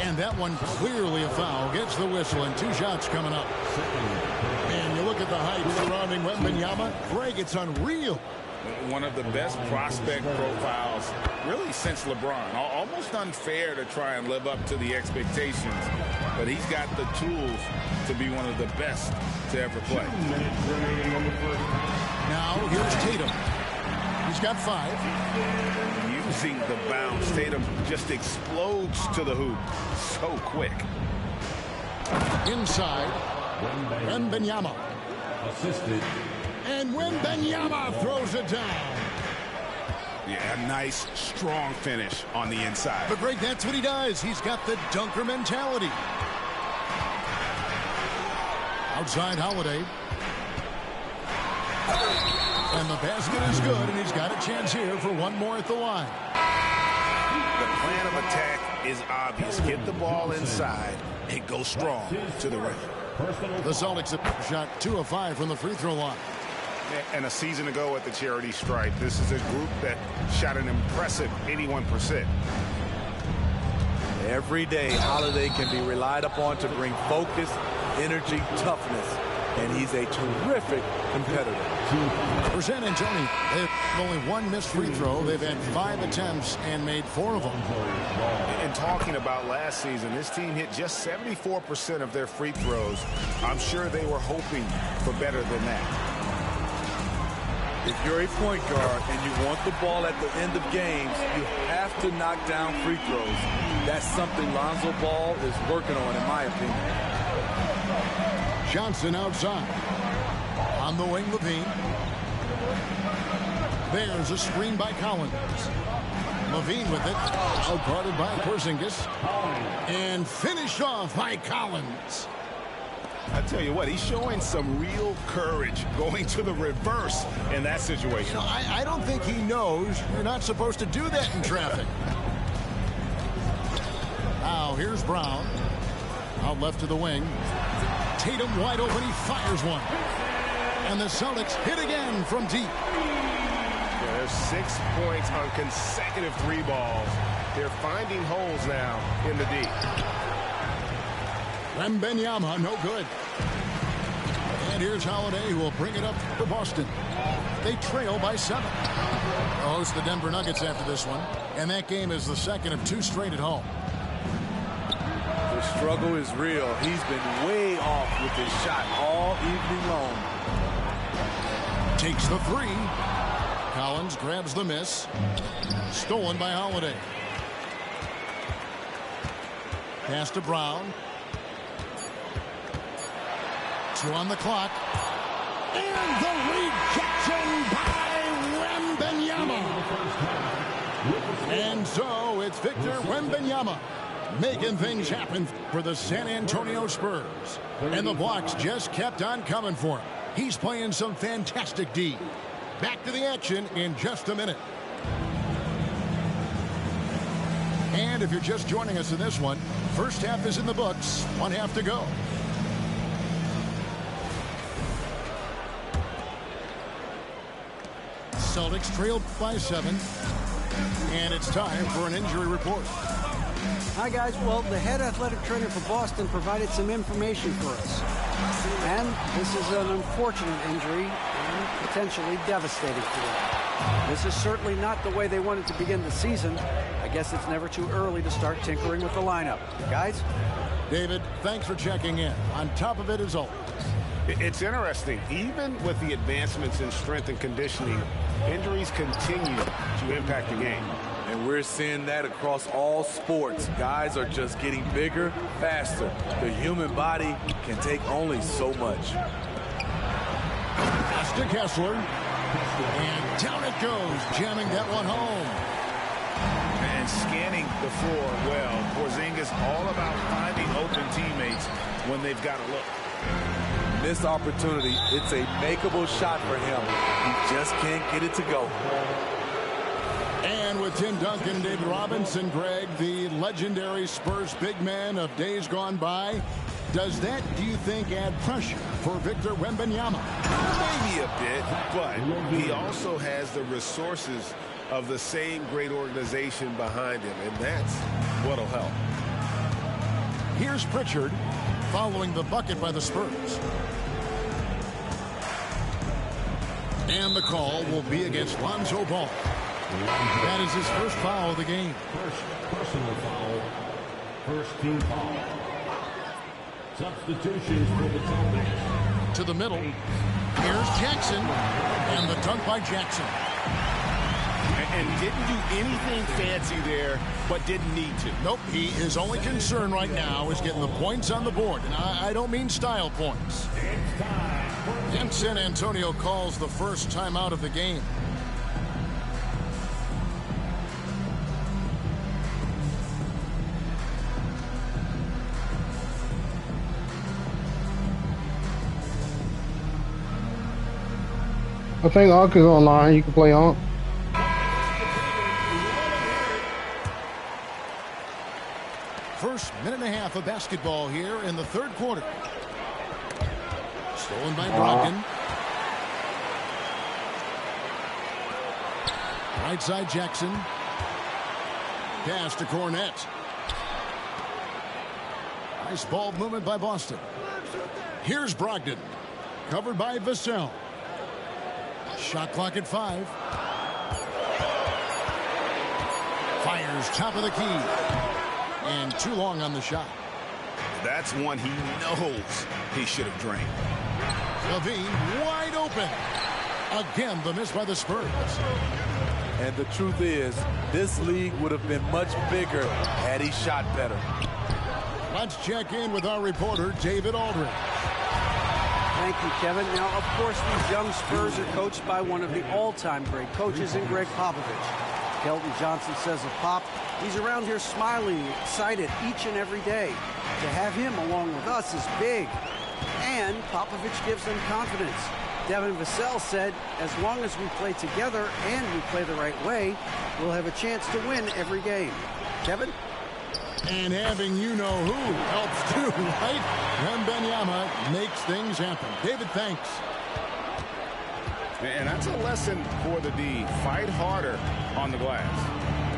And that one clearly a foul. Gets the whistle, and 2 shots coming up. And you look at the height surrounding Wembanyama. Greg, it's unreal. One of the best prospect profiles really since LeBron. Almost unfair to try and live up to the expectations, but he's got the tools to be one of the best to ever play. Now here's Tatum. He's got 5. Using the bounce, Tatum just explodes to the hoop so quick. Inside, Wembanyama. Assisted. And Wembanyama throws it down. Yeah, a nice, strong finish on the inside. But, Greg, that's what he does. He's got the dunker mentality. Outside Holiday. And the basket is good, and he's got a chance here for one more at the line. The plan of attack is obvious. Get the ball inside and go strong to the rim. The Celtics have shot 2 of 5 from the free throw line. And a season ago at the charity stripe, this is a group that shot an impressive 81%. Every day, Holiday can be relied upon to bring focus, energy, toughness, and he's a terrific competitor. For San Antonio, they have only 1 missed free throw. They've had 5 attempts and made 4 of them. And talking about last season, this team hit just 74% of their free throws. I'm sure they were hoping for better than that. If you're a point guard and you want the ball at the end of games, you have to knock down free throws. That's something Lonzo Ball is working on, in my opinion. Johnson outside. On the wing, Levine. There's a screen by Collins. Levine with it. Outguarded by Porzingis. And finished off by Collins. I tell you what, he's showing some real courage going to the reverse in that situation. You know, I don't think he knows you're not supposed to do that in traffic. Now, here's Brown. Out left to the wing. Tatum wide open. He fires one. And the Celtics hit again from deep. Yeah, there's 6 points on consecutive 3 balls. They're finding holes now in the D. Wembanyama, no good. And here's Holiday, who will bring it up for Boston. They trail by 7. They'll host the Denver Nuggets after this one. And that game is the second of 2 straight at home. The struggle is real. He's been way off with his shot all evening long. Takes the 3. Collins grabs the miss. Stolen by Holiday. Pass to Brown. 2 on the clock. And the rejection by Wembanyama. And so it's Victor Wembanyama making things happen for the San Antonio Spurs. And the blocks just kept on coming for him. He's playing some fantastic D. Back to the action in just a minute. And if you're just joining us in this one, first half is in the books. 1 half to go. Celtics trailed by 7. And it's time for an injury report. Hi, guys. Well, the head athletic trainer for Boston provided some information for us. And this is an unfortunate injury and potentially devastating for them. This is certainly not the way they wanted to begin the season. I guess it's never too early to start tinkering with the lineup. Guys? David, thanks for checking in. On top of it, as always. It's interesting. Even with the advancements in strength and conditioning, injuries continue to impact the game. And we're seeing that across all sports. Guys are just getting bigger, faster. The human body can take only so much. Pass to Kessler. And down it goes, jamming that one home. And scanning the floor well. Porzingis all about finding open teammates when they've got a look. Missed opportunity. It's a makeable shot for him. He just can't get it to go. And with Tim Duncan, David Robinson, Greg, the legendary Spurs big man of days gone by, does that, do you think, add pressure for Victor Wembanyama? Maybe a bit, but he also has the resources of the same great organization behind him, and that's what'll help. Here's Pritchard following the bucket by the Spurs. And the call will be against Lonzo Ball. That is his first foul of the game. First personal foul. First team foul. Substitutions for the Celtics. To the middle. Here's Jackson. And the dunk by Jackson. And didn't do anything fancy there, but didn't need to. Nope, his only concern right now is getting the points on the board. And I don't mean style points. And San Antonio calls the first timeout of the game. I think Ark is online. You can play on. First minute and a half of basketball here in the third quarter. Stolen by Brogdon. Right side Jackson. Pass to Cornette. Nice ball movement by Boston. Here's Brogdon. Covered by Vassell. Shot clock at 5. Fires top of the key. And too long on the shot. That's one he knows he should have drained. LaVine wide open. Again, the miss by the Spurs. And the truth is, this league would have been much bigger had he shot better. Let's check in with our reporter, David Aldridge. Thank you, Kevin. Now, of course, these young Spurs are coached by one of the all-time great coaches in Greg Popovich. Kelton Johnson says of Pop, he's around here smiling, excited each and every day. To have him along with us is big. And Popovich gives them confidence. Devin Vassell said, as long as we play together and we play the right way, we'll have a chance to win every game. Kevin? And having you-know-who helps too, right? Wembanyama makes things happen. David, thanks. And that's a lesson for the D. Fight harder on the glass.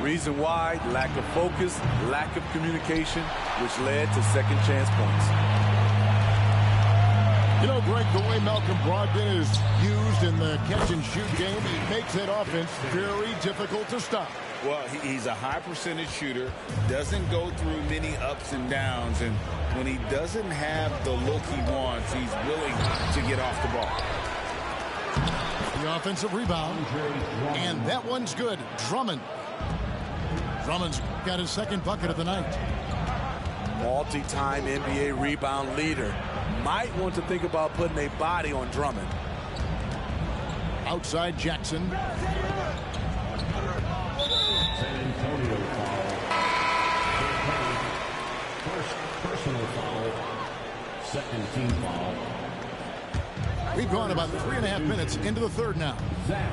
Reason why, lack of focus, lack of communication, which led to second chance points. You know, Greg, the way Malcolm Brogdon is used in the catch-and-shoot game, he makes that offense very difficult to stop. Well, he's a high percentage shooter, doesn't go through many ups and downs, and when he doesn't have the look he wants, he's willing to get off the ball. The offensive rebound, and that one's good. Drummond. Drummond's got his second bucket of the night. Multi-time NBA rebound leader. Might want to think about putting a body on Drummond. Outside Jackson. San Antonio foul. First personal foul. Second team foul. We've gone about 3.5 minutes into the third now. Zach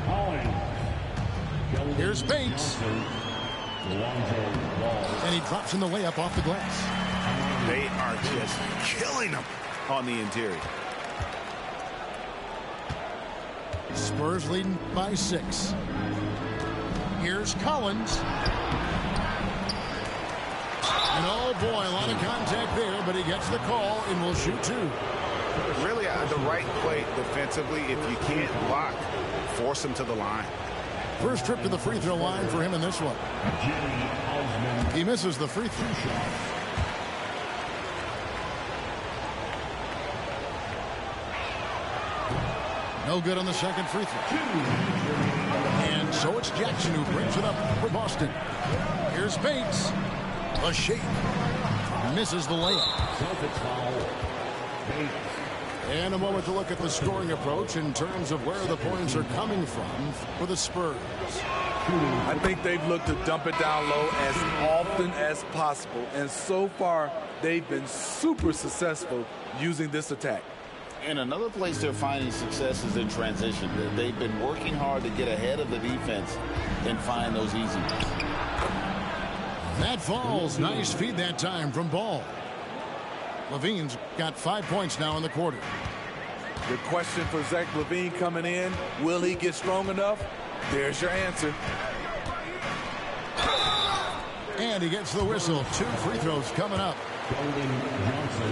Collins. Here's Bates. And he drops in the layup off the glass. They are just killing him on the interior. Spurs leading by 6. Here's Collins. And oh boy, a lot of contact there, but he gets the call and will shoot 2. Really the right play defensively. If you can't block, force him to the line. First trip to the free throw line for him in this one. He misses the free throw shot. No good on the second free throw. And so it's Jackson who brings it up for Boston. Here's Bates. A shake. Misses the layup. Celtics foul. Bates. And a moment to look at the scoring approach in terms of where the points are coming from for the Spurs. I think they've looked to dump it down low as often as possible. And so far, they've been super successful using this attack. And another place they're finding success is in transition. They've been working hard to get ahead of the defense and find those easy ones. That falls. Nice feed that time from Ball. Levine's got 5 points now in the quarter. The question for Zach LaVine coming in, will he get strong enough? There's your answer. And he gets the whistle. 2 free throws coming up.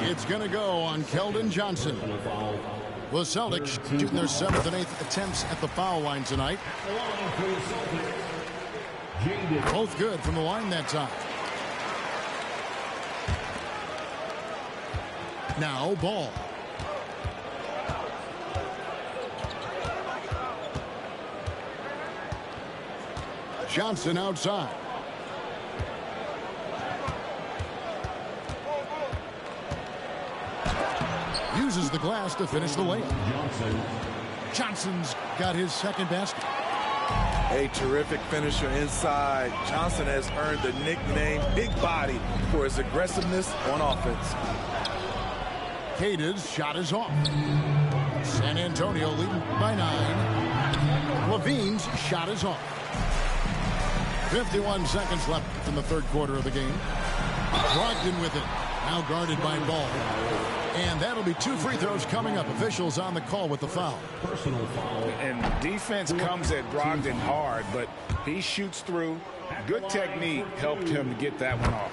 It's going to go on Keldon Johnson. The Celtics shooting their 7th and 8th attempts at the foul line tonight. Both good from the line that time. Now Ball. Johnson outside. Uses the glass to finish the layup. Johnson's got his second basket. A terrific finisher inside. Johnson has earned the nickname Big Body for his aggressiveness on offense. Cade's shot is off. San Antonio leading by 9. Levine's shot is off. 51 seconds left in the third quarter of the game. Brogdon with it. Now guarded by Ball. And that'll be 2 free throws coming up. Officials on the call with the foul. Personal foul. And defense comes at Brogdon hard, but he shoots through. Good technique helped him to get that one off.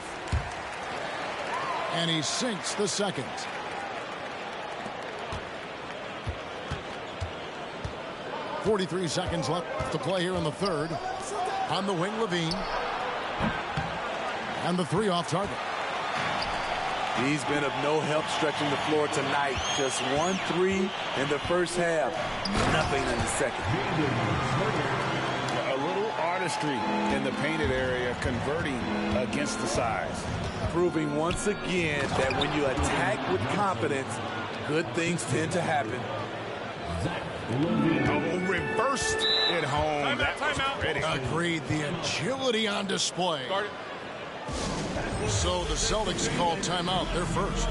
And he sinks the second. .43 seconds left to play here in the third. On the wing, Levine. And the 3 off target. He's been of no help stretching the floor tonight. Just 1 3 in the first half. Nothing in the second. A little artistry in the painted area, converting against the size. Proving once again that when you attack with confidence, good things tend to happen. Oh, reversed it home. That was pretty. Agreed. The agility on display. So the Celtics call timeout. They're first.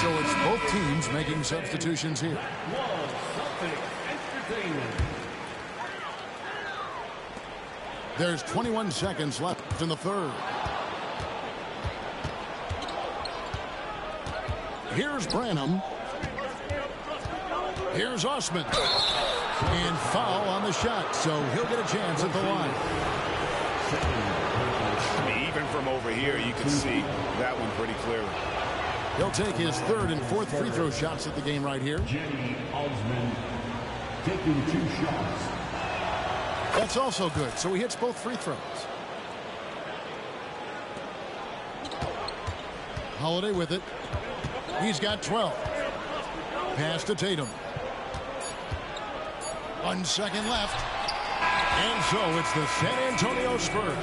So it's both teams making substitutions here. There's 21 seconds left in the third. Here's Branham. Here's Osman. And foul on the shot, so he'll get a chance at the line. Even from over here, you can see that one pretty clearly. He'll take his third and fourth free throw shots at the game right here. Jenny Osman taking 2 shots. That's also good, so he hits both free throws. Holiday with it. He's got 12. Pass to Tatum. 1 second left. And so it's the San Antonio Spurs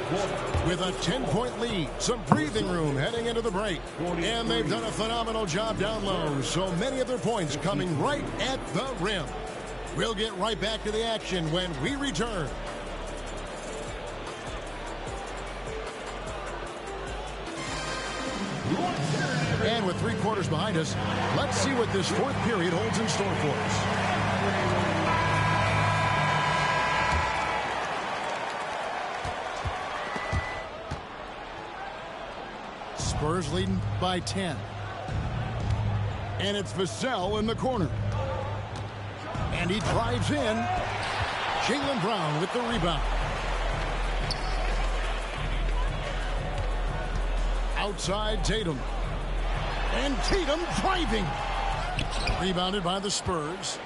with a 10-point lead. Some breathing room heading into the break. And they've done a phenomenal job down low. So many of their points coming right at the rim. We'll get right back to the action when we return. And with 3 quarters behind us, let's see what this fourth period holds in store for us. Spurs leading by 10. And it's Vassell in the corner. And he drives in. Jaylen Brown with the rebound. Outside Tatum. And Tatum driving. Rebounded by the Spurs.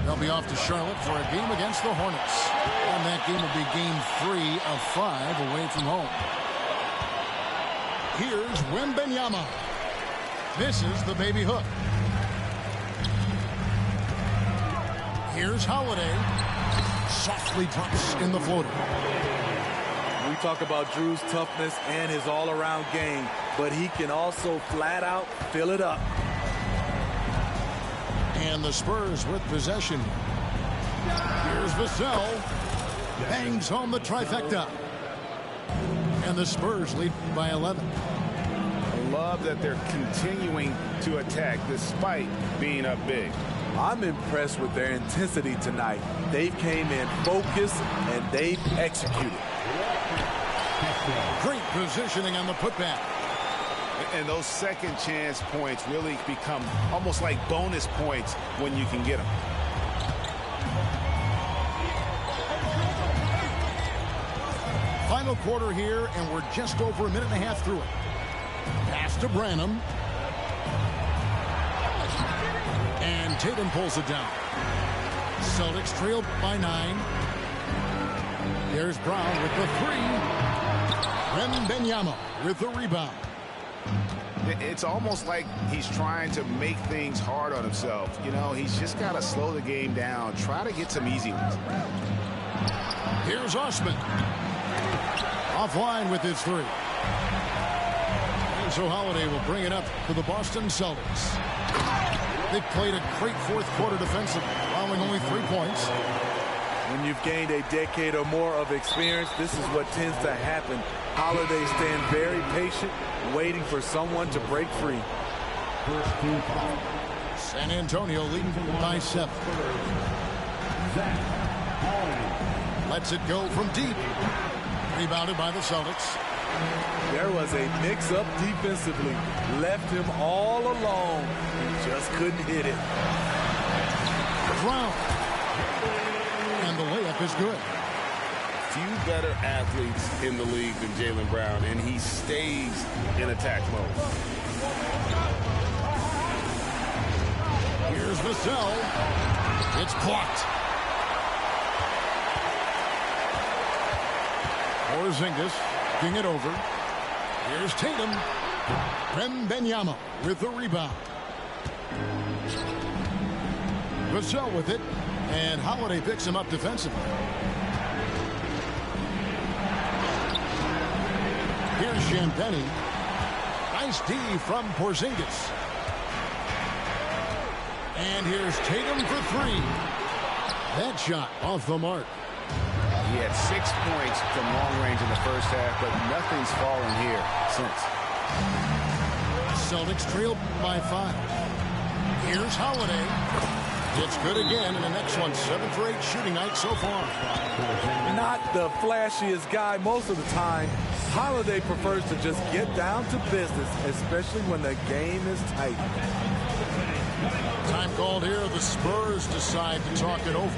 They'll be off to Charlotte for a game against the Hornets. And that game will be game 3 of 5 away from home. Here's Wembanyama. Misses the baby hook. Here's Holiday. Softly drops in the floater. We talk about Drew's toughness and his all-around game, but he can also flat out fill it up. And the Spurs with possession. Here's Vassell. Bangs home the trifecta. And the Spurs lead by 11. I love that they're continuing to attack despite being up big. I'm impressed with their intensity tonight. They came in focused and they've executed. Great positioning on the putback. And those second chance points really become almost like bonus points when you can get them. Final quarter here, and we're just over a minute and a half through it. Pass to Branham. And Tatum pulls it down. Celtics trail by 9. There's Brown with the 3. Wembanyama with the rebound. It's almost like he's trying to make things hard on himself. You know, he's just got to slow the game down. Try to get some easy ones. Here's Osman. Offline with his 3. And so Holiday will bring it up for the Boston Celtics. They played a great fourth quarter defensively, allowing only 3 points. When you've gained a decade or more of experience, this is what tends to happen. Holiday stand very patient, waiting for someone to break free. San Antonio leading by 7. Lets it go from deep. Rebounded by the Celtics. There was a mix-up defensively. Left him all alone. He just couldn't hit it. Brown. And the layup is good. Few better athletes in the league than Jaylen Brown, and he stays in attack mode. Here's Vassell. It's blocked. Porzingis king it over. Here's Tatum. Wembanyama with the rebound. Vassell with it, and Holiday picks him up defensively. Here's Champagnie. Nice D from Porzingis. And here's Tatum for 3. That shot off the mark. He had 6 points from long range in the first half, but nothing's fallen here since. Celtics trail by 5. Here's Holiday. It's good again in the next one. 7 for 8 shooting night so far. Not the flashiest guy most of the time. Holiday prefers to just get down to business, especially when the game is tight. Time called here. The Spurs decide to talk it over.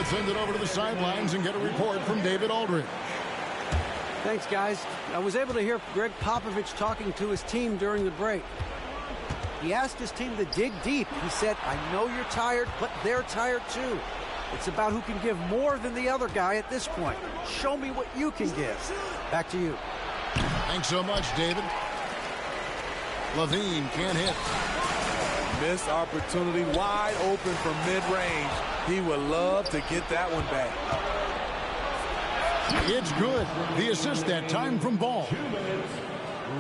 Send it over to the sidelines and get a report from David Aldridge. Thanks, guys. I was able to hear Greg Popovich talking to his team during the break. He asked his team to dig deep. He said, I know you're tired, but they're tired too. It's about who can give more than the other guy at this point. Show me what you can give. Back to you. Thanks so much, David. LaVine can't hit. Missed opportunity, wide open from mid-range. He would love to get that one back. It's good. The assist that time from Ball.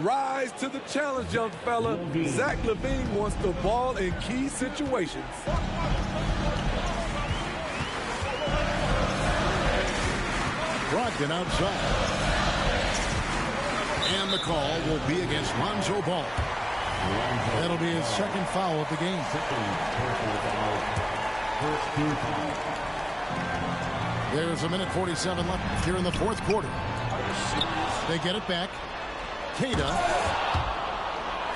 Rise to the challenge, young fella. Zach LaVine wants the ball in key situations. Brogdon outside. And the call will be against Lonzo Ball. That'll be his second foul of the game. There's a minute 47 left here in the fourth quarter. They get it back. Queta.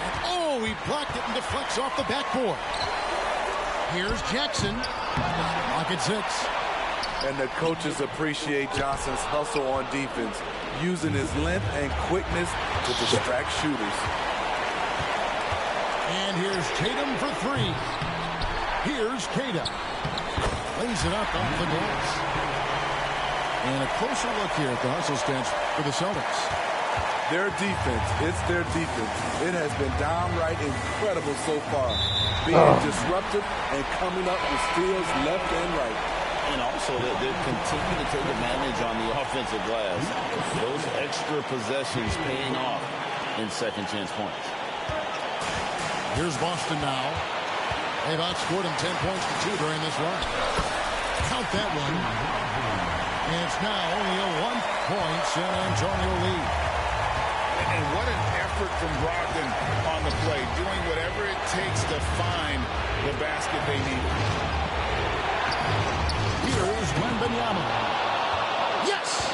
And oh, he blocked it and deflects off the backboard. Here's Jackson. Pocket 6. And the coaches appreciate Johnson's hustle on defense, using his length and quickness to distract shooters. And here's Tatum for 3. Here's Queta. Lays it up off the glass. And a closer look here at the hustle stats for the Celtics. Their defense, it's their defense. It has been downright incredible so far, being disruptive and coming up with steals left and right. And also, they continue to take advantage on the offensive glass. Those extra possessions paying off in second chance points. Here's Boston now. They've outscored him 10 points to 2 during this run. Count that one. And it's now only a 1-point San Antonio lead. And what an effort from Brogdon on the play, doing whatever it takes to find the basket they need. Here's Wembanyama. Yes!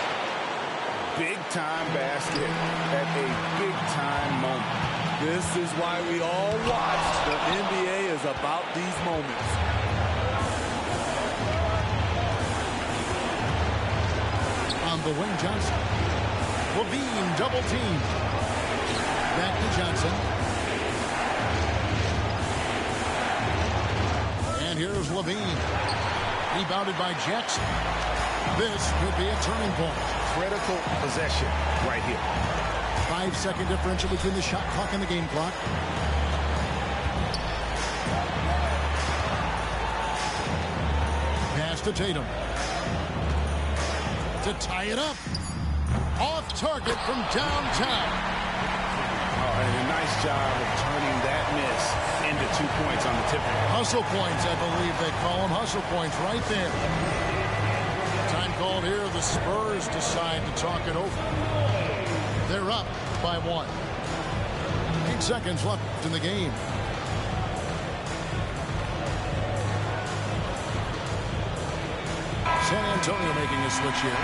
Big-time basket at a big-time moment. This is why we all watch. The NBA is about these moments. On the wing, Johnson. Levine double team. Back to Johnson. And here's Levine. Rebounded by Jackson. This could be a turning point. Critical possession right here. 5-second differential between the shot clock and the game clock. Pass to Tatum. To tie it up. Off target from downtown. Oh, and a nice job of turning that miss into 2 points on the tip. Hustle points, I believe they call them. Hustle points right there. Time called here. The Spurs decide to talk it over. They're up by 1. 8 seconds left in the game. San Antonio making a switch here.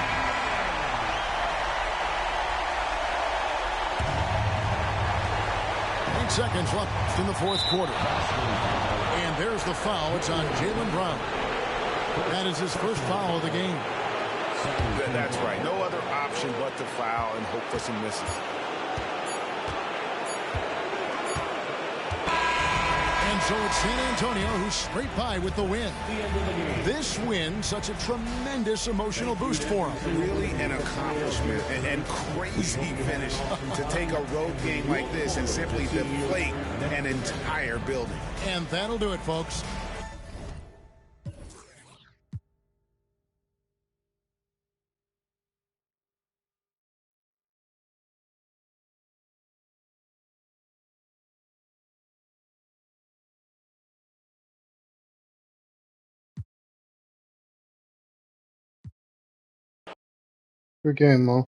Seconds left in the fourth quarter. And there's the foul. It's on Jaylen Brown. That is his first foul of the game. That's right. No other option but to foul and hope for some misses. And so it's San Antonio who scraped by with the win. This win, such a tremendous emotional boost for them. Really an accomplishment and crazy finish to take a road game like this and simply deflate an entire building. And that'll do it, folks. Good game, Mo.